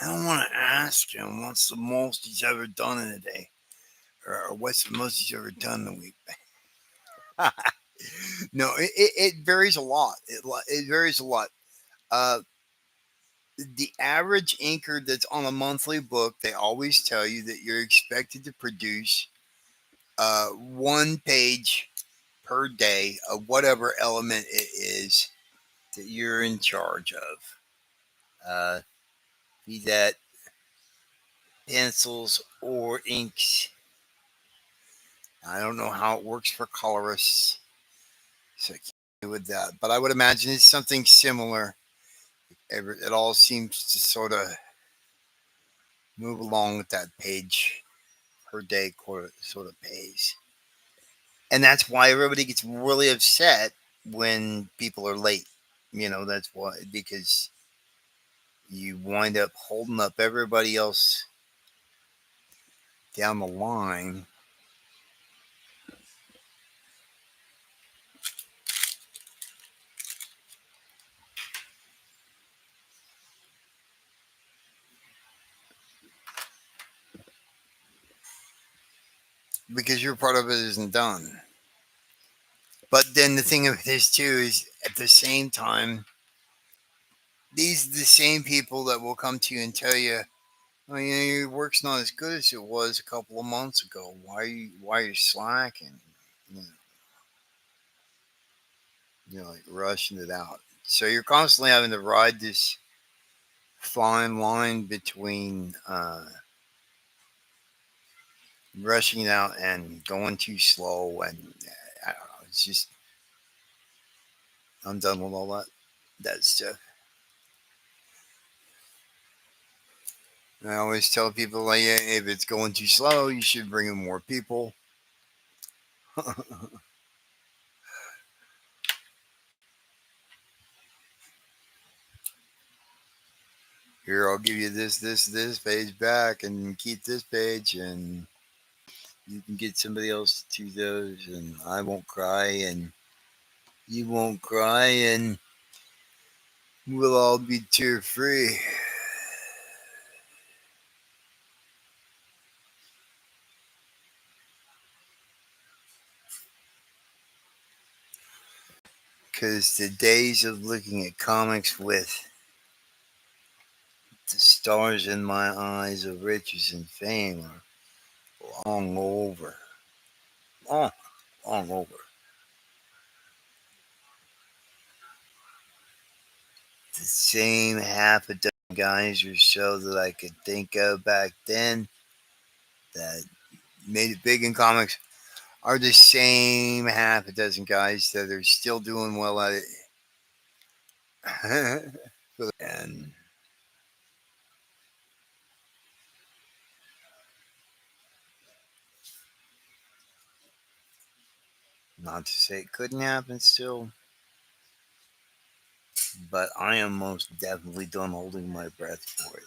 I don't want to ask him what's the most he's ever done in a day, or what's the most he's ever done in a week. No, it varies a lot. It varies a lot. Uh, the average inker that's on a monthly book, they always tell you that you're expected to produce one page per day of whatever element it is that you're in charge of. Be that pencils or inks. I don't know how it works for colorists, so I can't do with that. But I would imagine it's something similar. It all seems to sort of move along with that page per day sort of pace. And that's why everybody gets really upset when people are late. That's why, because you wind up holding up everybody else down the line. Because your part of it isn't done. But then the thing of it is too is at the same time, these are the same people that will come to you and tell you, "Oh, your work's not as good as it was a couple of months ago. Why are you slacking? You know, you're like rushing it out." So you're constantly having to ride this fine line between rushing it out and going too slow, and I don't know. It's just I'm done with all that stuff. And I always tell people like, yeah, if it's going too slow, you should bring in more people. Here, I'll give you this page back, and keep this page, and you can get somebody else to do those, and I won't cry, and you won't cry, and we'll all be tear free. Because the days of looking at comics with the stars in my eyes of riches and fame are long over. Long, long over. The same half a dozen guys or so that I could think of back then that made it big in comics are the same half a dozen guys that are still doing well at it. And not to say it couldn't happen still, but I am most definitely done holding my breath for it.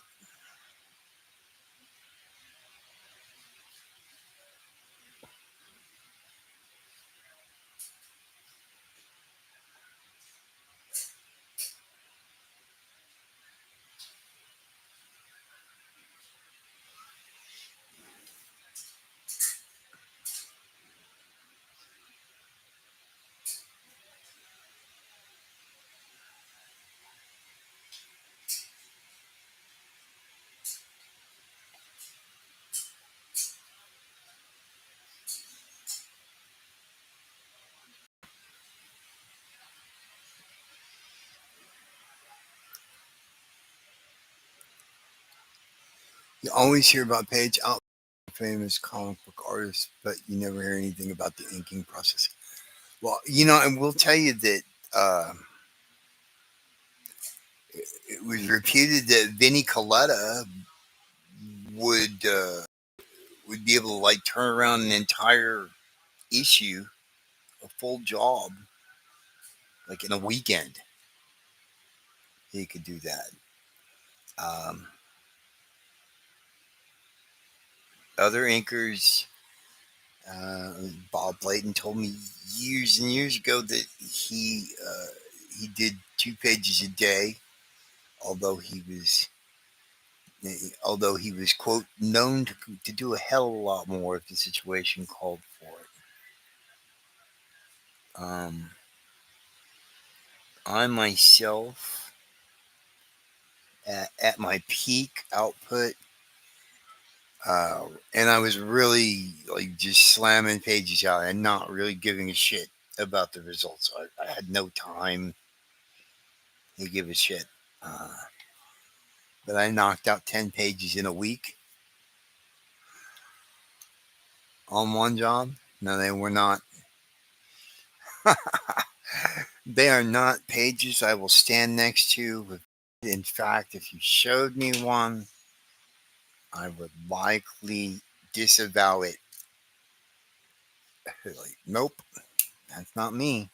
You always hear about Page out famous comic book artist, but you never hear anything about the inking process. Well, and we'll tell you that uh, it was reputed that Vinnie Coletta would uh, would be able to like turn around an entire issue, a full job, like in a weekend. He could do that. Um, Other inkers, uh, Bob Layton told me years and years ago that he did 2 pages a day, although he was quote known to do a hell of a lot more if the situation called for it. I myself, at my peak output, And I was really like just slamming pages out and not really giving a shit about the results. I had no time to give a shit. Uh, but I knocked out 10 pages in a week on one job. No, they were not. They are not pages I will stand next to. In fact, if you showed me one, I would likely disavow it. Like, nope, that's not me.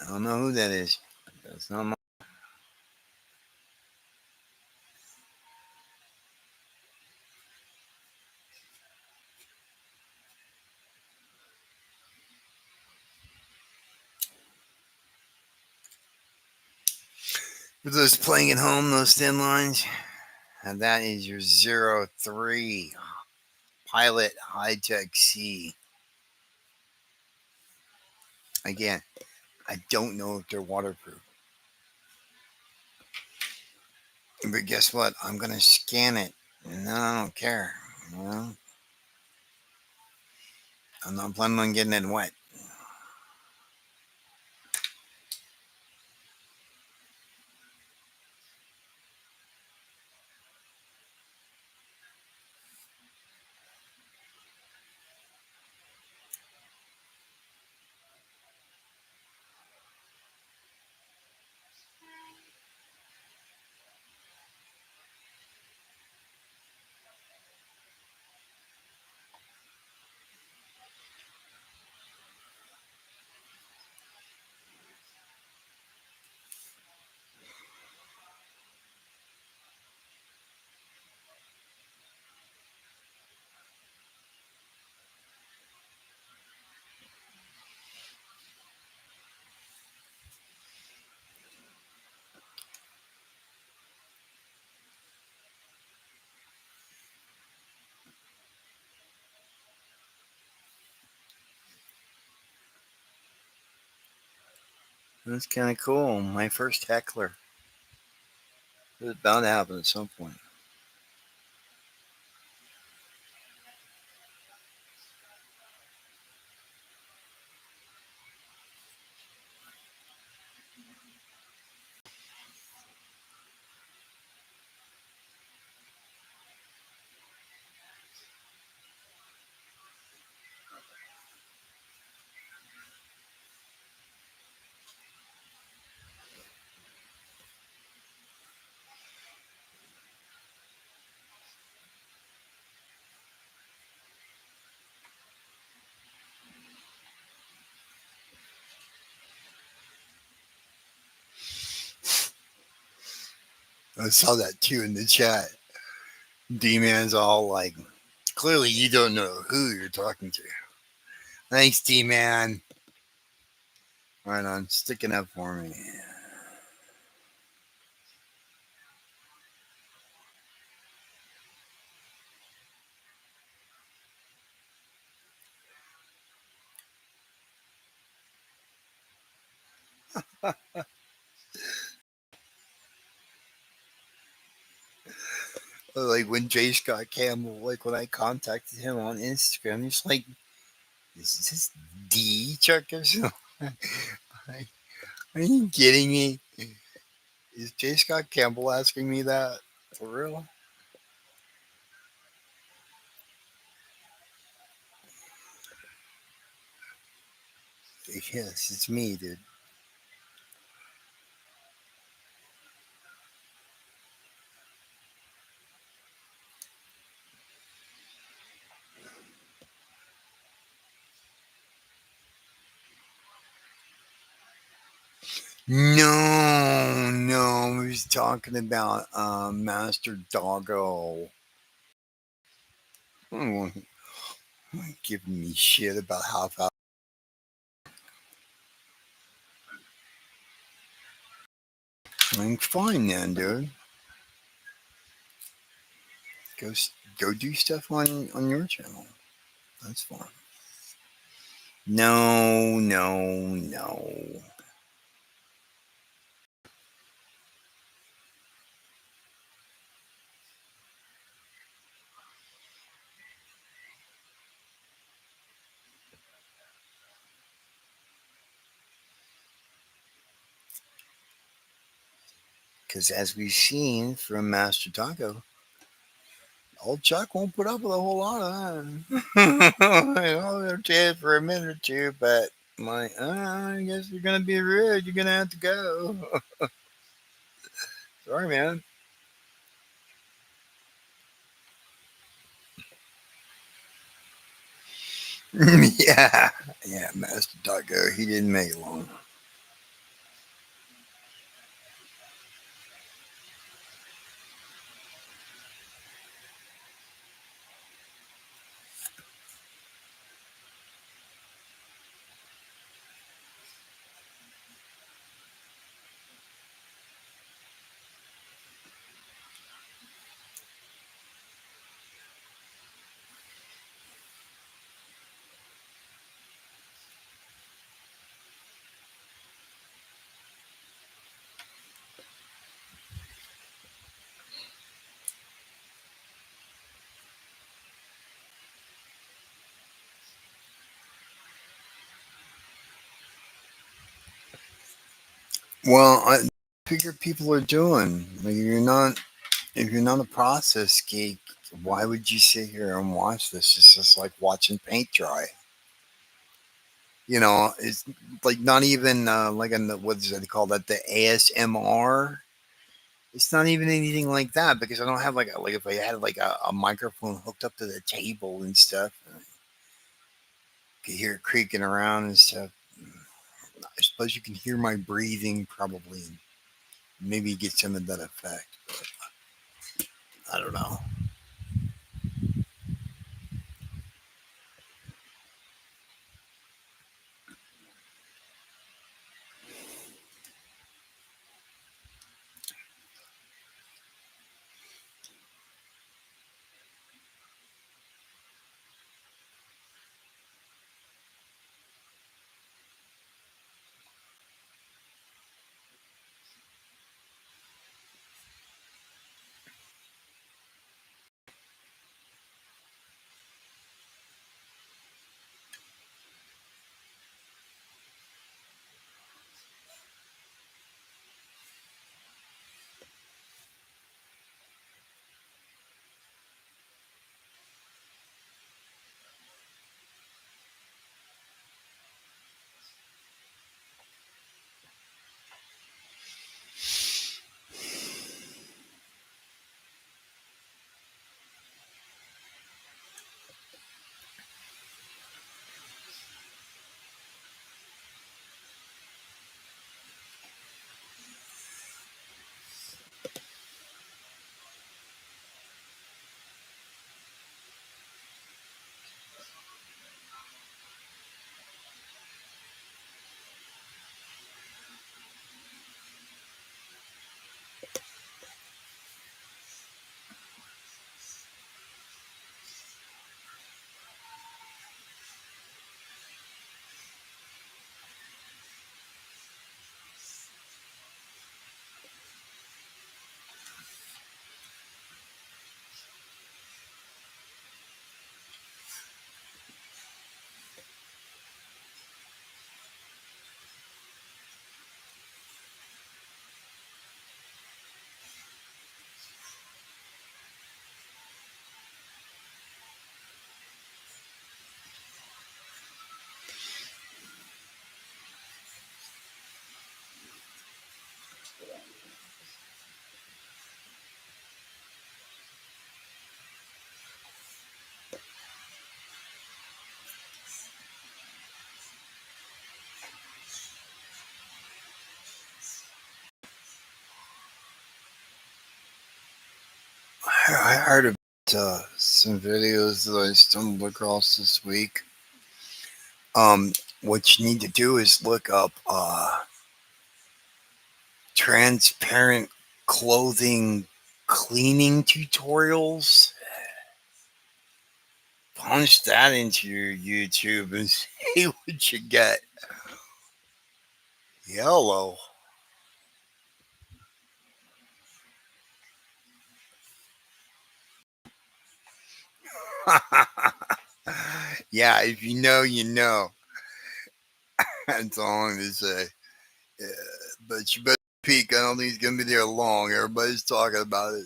I don't know who that is. That's not my. For those playing at home, those thin lines, and that is your 03 Pilot High Tech C. Again, I don't know if they're waterproof. But guess what? I'm going to scan it. No, I don't care. You know? I'm not planning on getting it wet. That's kind of cool. My first heckler. It was bound to happen at some point. I saw that too in the chat. D Man's all like, clearly you don't know who you're talking to. Thanks, D Man. Right on, sticking up for me. Like when J. Scott Campbell, like when I contacted him on Instagram, he's like, "Is this D Chuck or something?" Like, are you kidding me? Is J. Scott Campbell asking me that for real? Yes, it's me, dude. No, no, he's talking about Master Doggo. Oh, giving me shit about how fast. I'm fine then, dude. Go, go do stuff on your channel. That's fine. No, no, no. Because as we've seen from Master Taco, old Chuck won't put up with a whole lot of that. They're dead for a minute or two, but I guess you're gonna be rude. You're gonna have to go. Sorry, man. Yeah, yeah, Master Taco. He didn't make it long. Well, I figure people are doing. Like, if you're not a process geek, why would you sit here and watch this? It's just like watching paint dry. It's like not even like on the what is it called that the ASMR. It's not even anything like that because I don't have like if I had like a microphone hooked up to the table and stuff, I could hear it creaking around and stuff. I suppose you can hear my breathing probably, and maybe get some of that effect. I don't know. I heard about some videos that I stumbled across this week. What you need to do is look up transparent clothing cleaning tutorials. Punch that into your YouTube and see what you get. Yellow. Yeah, if you know, you know. That's all I'm going to say. Yeah, but you better Peak, I don't think he's going to be there long. Everybody's talking about it.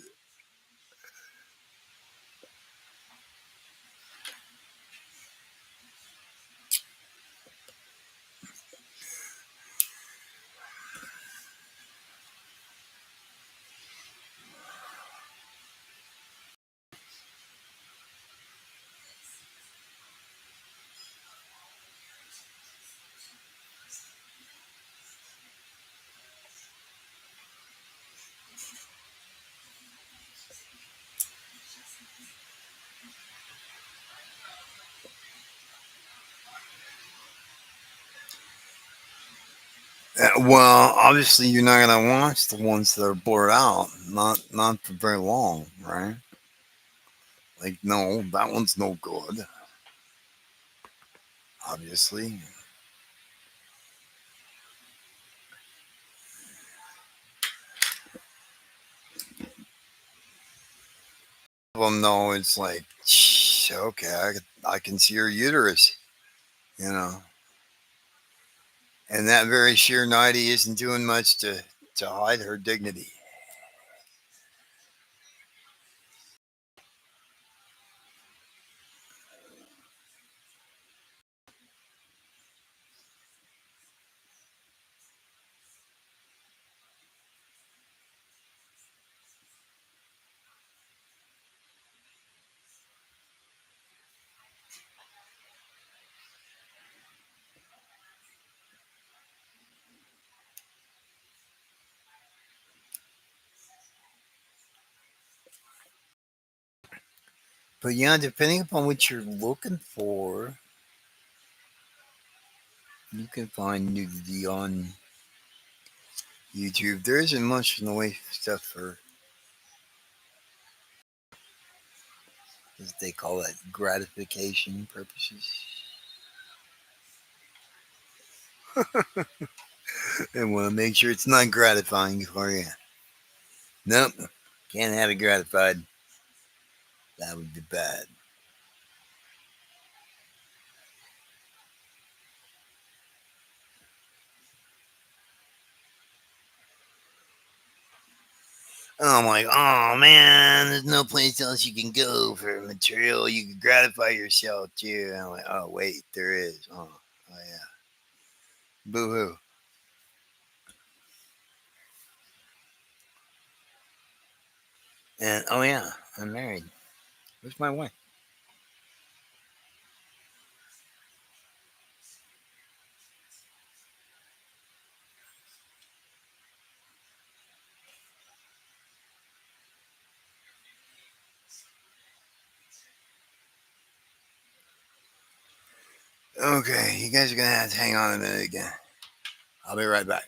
Well, obviously you're not gonna watch the ones that are blurred out, not for very long, right? Like, no, that one's no good. Obviously, well, no, it's like, okay, I can see her uterus, you know, and that very sheer nighty isn't doing much to hide her dignity. But yeah, depending upon what you're looking for, you can find nudity on YouTube. There isn't much in the way of stuff for, as they call it, gratification purposes. And want to make sure it's not gratifying for you. Nope, can't have it gratified. That would be bad. I'm like, oh man, there's no place else you can go for material you can gratify yourself too. And I'm like, oh wait, there is. Oh yeah, boo hoo. And oh yeah, I'm married. Where's my wife? Okay, you guys are gonna have to hang on a minute again. I'll be right back.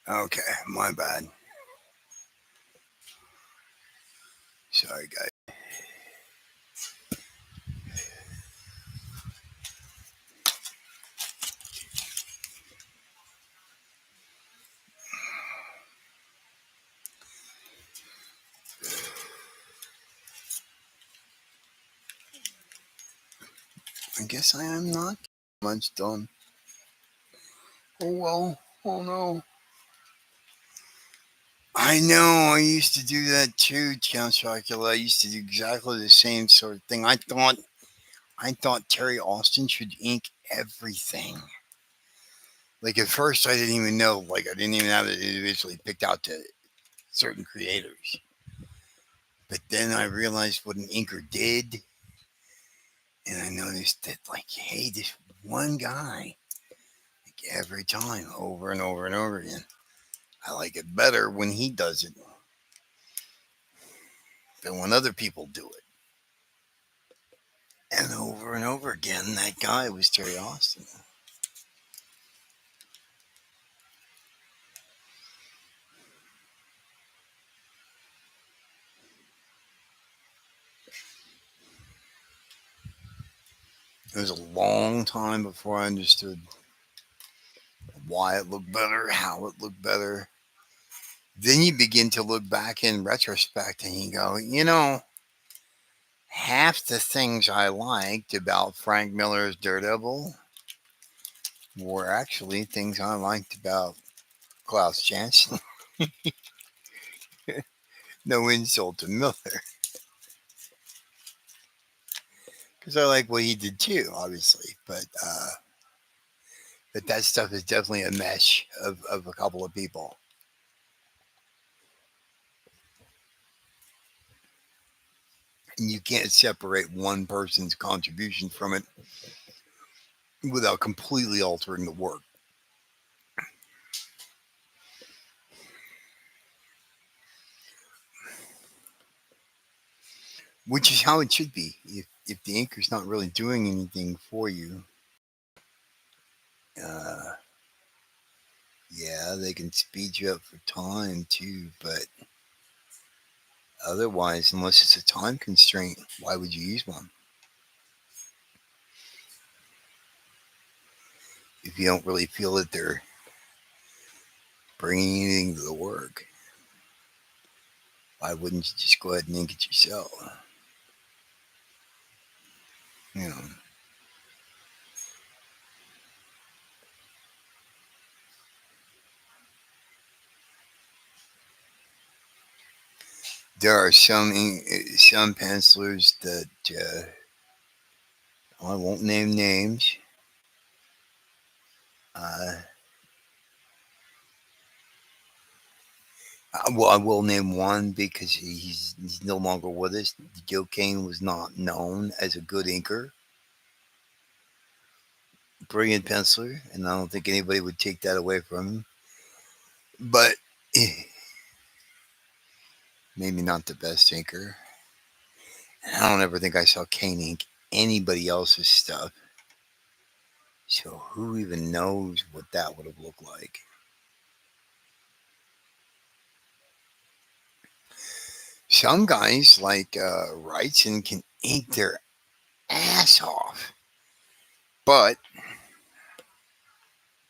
Okay, my bad. Sorry, guys. I guess I am not much done. Oh well. Oh no. I know. I used to do that too, Count Chocula. I used to do exactly the same sort of thing. I thought Terry Austin should ink everything. Like at first, I didn't even know. Like I didn't even have it individually picked out to certain creators. But then I realized what an inker did, and I noticed that, like, hey, this one guy, like every time, over and over and over again, I like it better when he does it than when other people do it. And over again, that guy was Terry Austin. It was a long time before I understood why it looked better, how it looked better. Then you begin to look back in retrospect and you go, half the things I liked about Frank Miller's Daredevil were actually things I liked about Klaus Janson. No insult to Miller, because I like what he did too, obviously. But that stuff is definitely a mesh of a couple of people. And you can't separate one person's contribution from it without completely altering the work, which is how it should be. If the anchor's not really doing anything for you, uh, yeah, they can speed you up for time too, but otherwise, unless it's a time constraint, why would you use one? If you don't really feel that they're bringing anything to the work, why wouldn't you just go ahead and ink it yourself? You know, there are some pencilers that I won't name names. Uh, well, I will name one because he's no longer with us. Joe Kane was not known as a good inker, brilliant penciler, and I don't think anybody would take that away from him. But maybe not the best inker. And I don't ever think I saw Kane ink anybody else's stuff. So who even knows what that would have looked like? Some guys like Wrightson can ink their ass off, but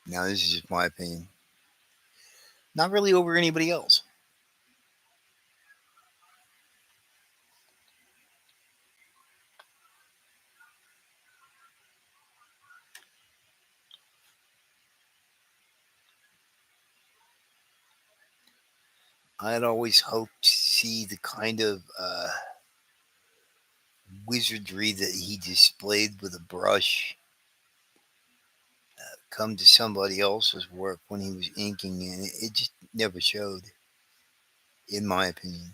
now this is just my opinion. Not really over anybody else. I'd always hoped to see the kind of wizardry that he displayed with a brush come to somebody else's work when he was inking, and it just never showed, in my opinion.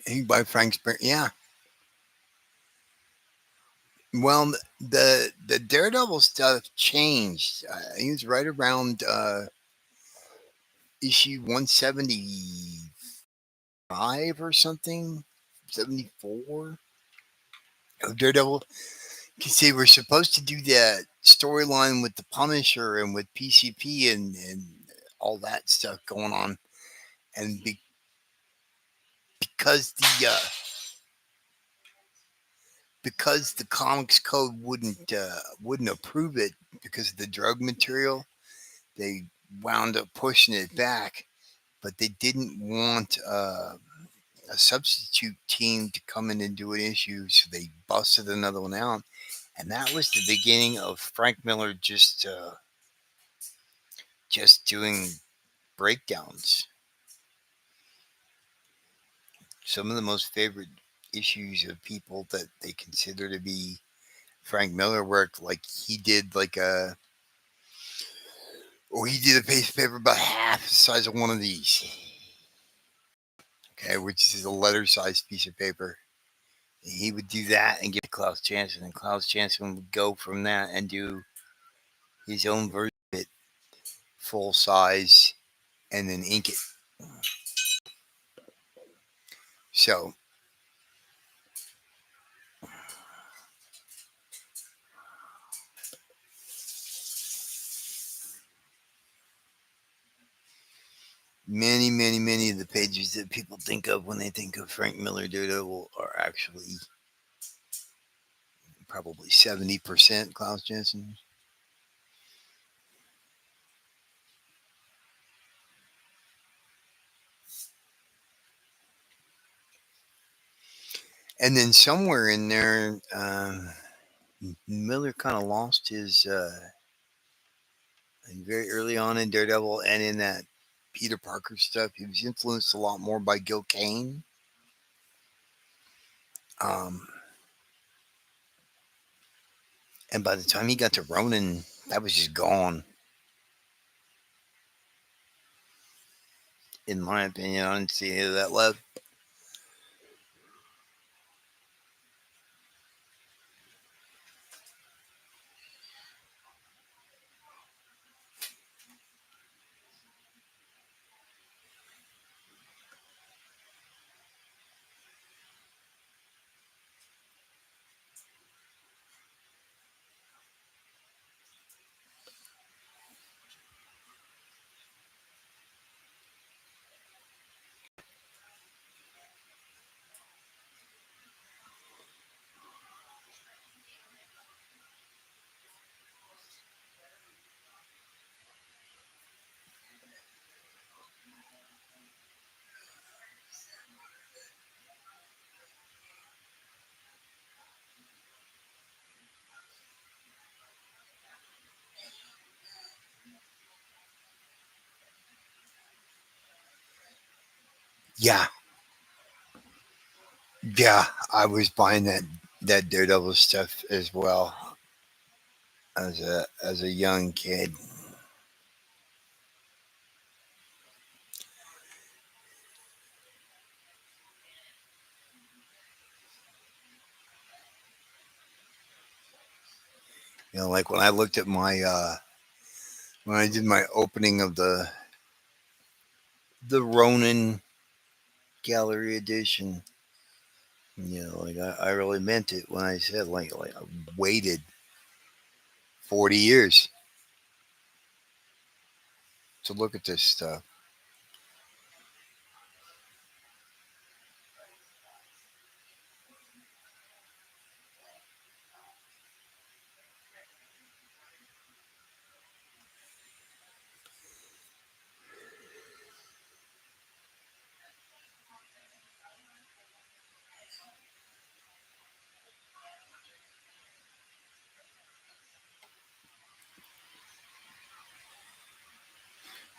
Inked by Frank Springer, yeah. Well, the Daredevil stuff changed. He was right around issue 175 or something, 74 of Daredevil. Because they were supposed to do that storyline with the Punisher and with PCP and all that stuff going on, and because the comics code wouldn't approve it because of the drug material, they wound up pushing it back. But they didn't want a substitute team to come in and do an issue, so they busted another one out, and that was the beginning of Frank Miller just doing breakdowns. Some of the most favorite issues of people that they consider to be Frank Miller work. Like he did he did a piece of paper about half the size of one of these. Okay, which is a letter sized piece of paper. He would do that and give it to Klaus Janson, and Klaus Janson would go from that and do his own version of it, full size, and then ink it. So many of the pages that people think of when they think of Frank Miller Daredevil are actually probably 70% Klaus Janson. And then somewhere in there, Miller kind of lost his very early on in Daredevil and in that Peter Parker stuff. He was influenced a lot more by Gil Kane. Um, and by the time he got to Ronin, that was just gone. In my opinion, I didn't see any of that left. Yeah, yeah, I was buying that Daredevil stuff as well as a young kid. Like when I looked at my when I did my opening of the Ronin Gallery Edition. Like I really meant it when I said like I waited 40 years to look at this stuff.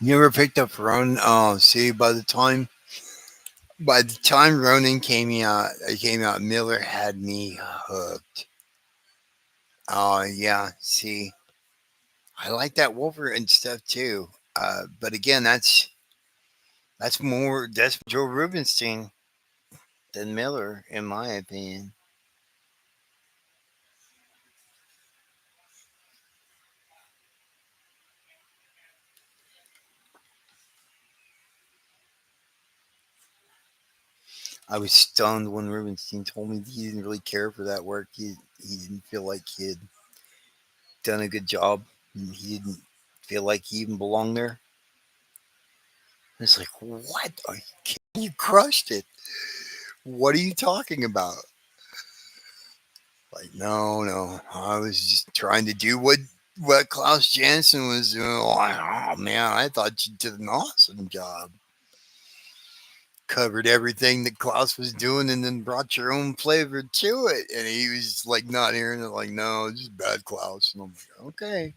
You ever picked up Ronin? Oh, see, by the time Ronin came out, Miller had me hooked. Oh yeah, see, I like that Wolverine stuff too. But again, that's Joe Rubenstein than Miller, in my opinion. I was stunned when Rubenstein told me he didn't really care for that work. He didn't feel like he had done a good job. He didn't feel like he even belonged there. It's like, what? Are you kidding? You crushed it. What are you talking about? Like, no, no. I was just trying to do what Klaus Janson was doing. Oh man, I thought you did an awesome job. Covered everything that Klaus was doing and then brought your own flavor to it. And he was like not hearing it, like, no, it's just bad Klaus. And I'm like, okay,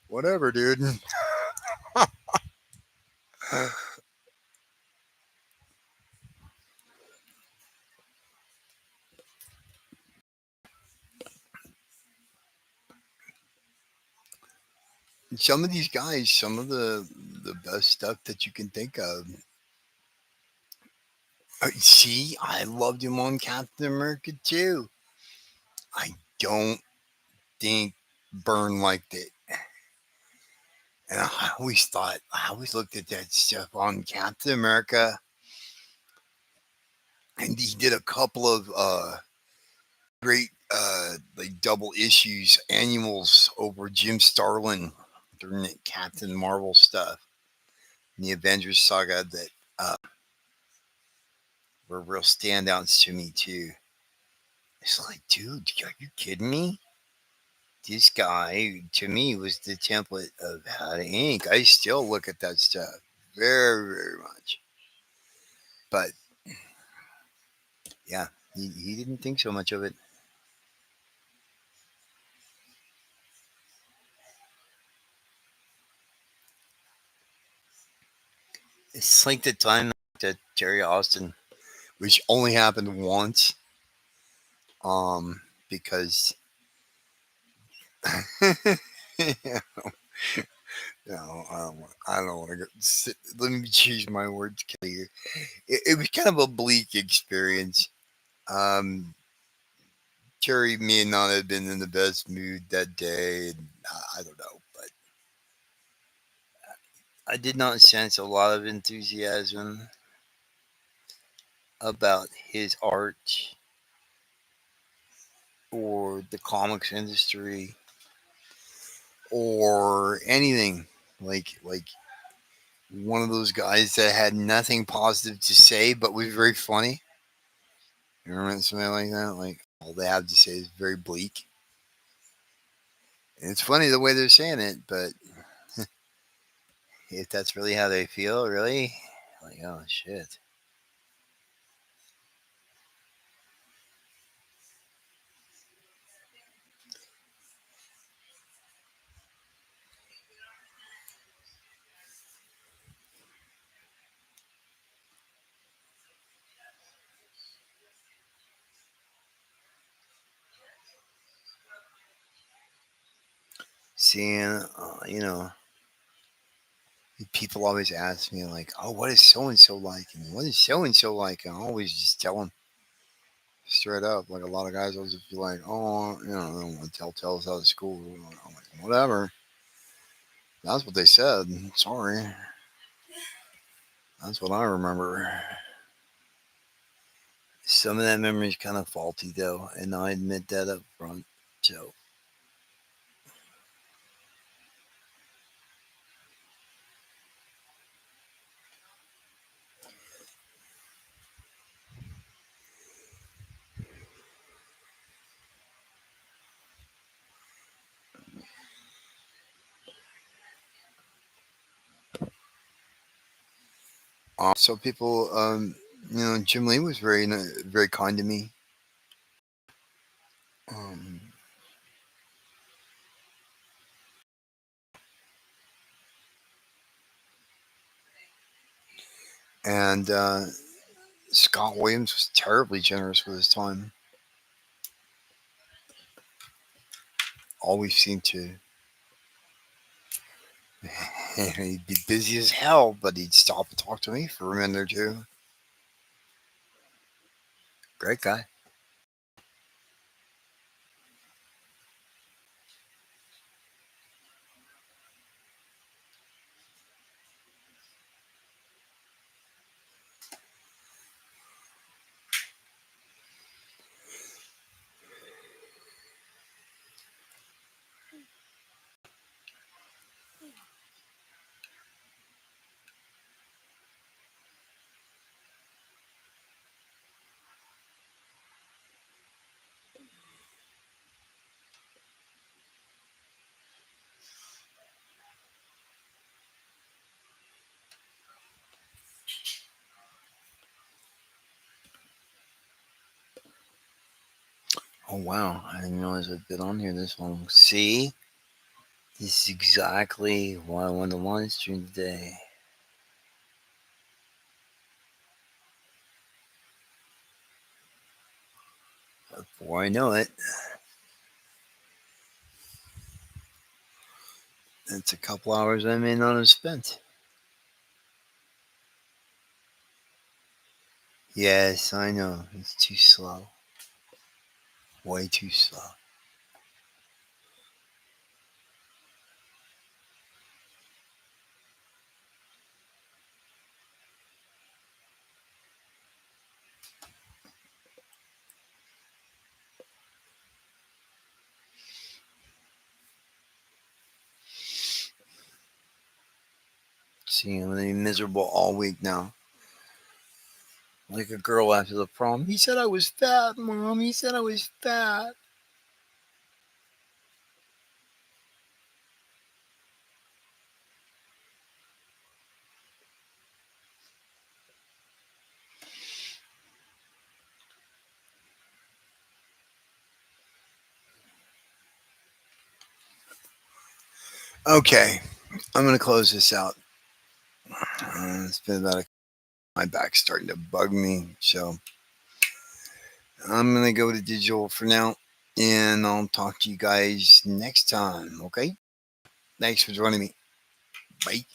whatever, dude. some of these guys, some of the best stuff that you can think of. See, I loved him on Captain America too. I don't think Byrne liked it. And I always looked at that stuff on Captain America, and he did a couple of great like double issues annuals over Jim Starlin during the Captain Marvel stuff, and the Avengers saga that uh, were real standouts to me too. It's like, dude, are you kidding me? This guy to me was the template of how to ink. I still look at that stuff very much, but yeah, he didn't think so much of it. It's like the time that Terry Austin, which only happened once, because yeah, no, I don't want to go. Let me choose my words carefully. It was kind of a bleak experience. Um, Terry may not have been in the best mood that day, and I don't know, but I did not sense a lot of enthusiasm about his art or the comics industry or anything. Like one of those guys that had nothing positive to say but was very funny. You remember something like that? Like all they have to say is very bleak. And it's funny the way they're saying it, but if that's really how they feel, really, like oh shit. Seeing, people always ask me like, "Oh, what is so and so like?" And what is so and so like? And I always just tell them straight up. Like a lot of guys, I'll just be like, "Oh, I don't want to tell us out of school." I'm like, whatever. That's what they said. Sorry, that's what I remember. Some of that memory is kind of faulty though, and I admit that up front. So, so people, Jim Lee was very kind to me. Um, and Scott Williams was terribly generous with his time. Always seemed to. He'd be busy as hell, but he'd stop and talk to me for a minute or two. Great guy. Oh wow, I didn't realize I'd been on here this long. See, this is exactly why I wanted to live stream today. Before I know it, It's a couple hours I may not have spent. Yes, I know. It's too slow. Way too slow. See, I'm gonna be miserable all week now. Like a girl after the prom. He said I was fat, Mom. He said I was fat. Okay, I'm gonna close this out. It's been about my back's starting to bug me, so I'm gonna go to digital for now, and I'll talk to you guys next time. Okay? Thanks for joining me. Bye.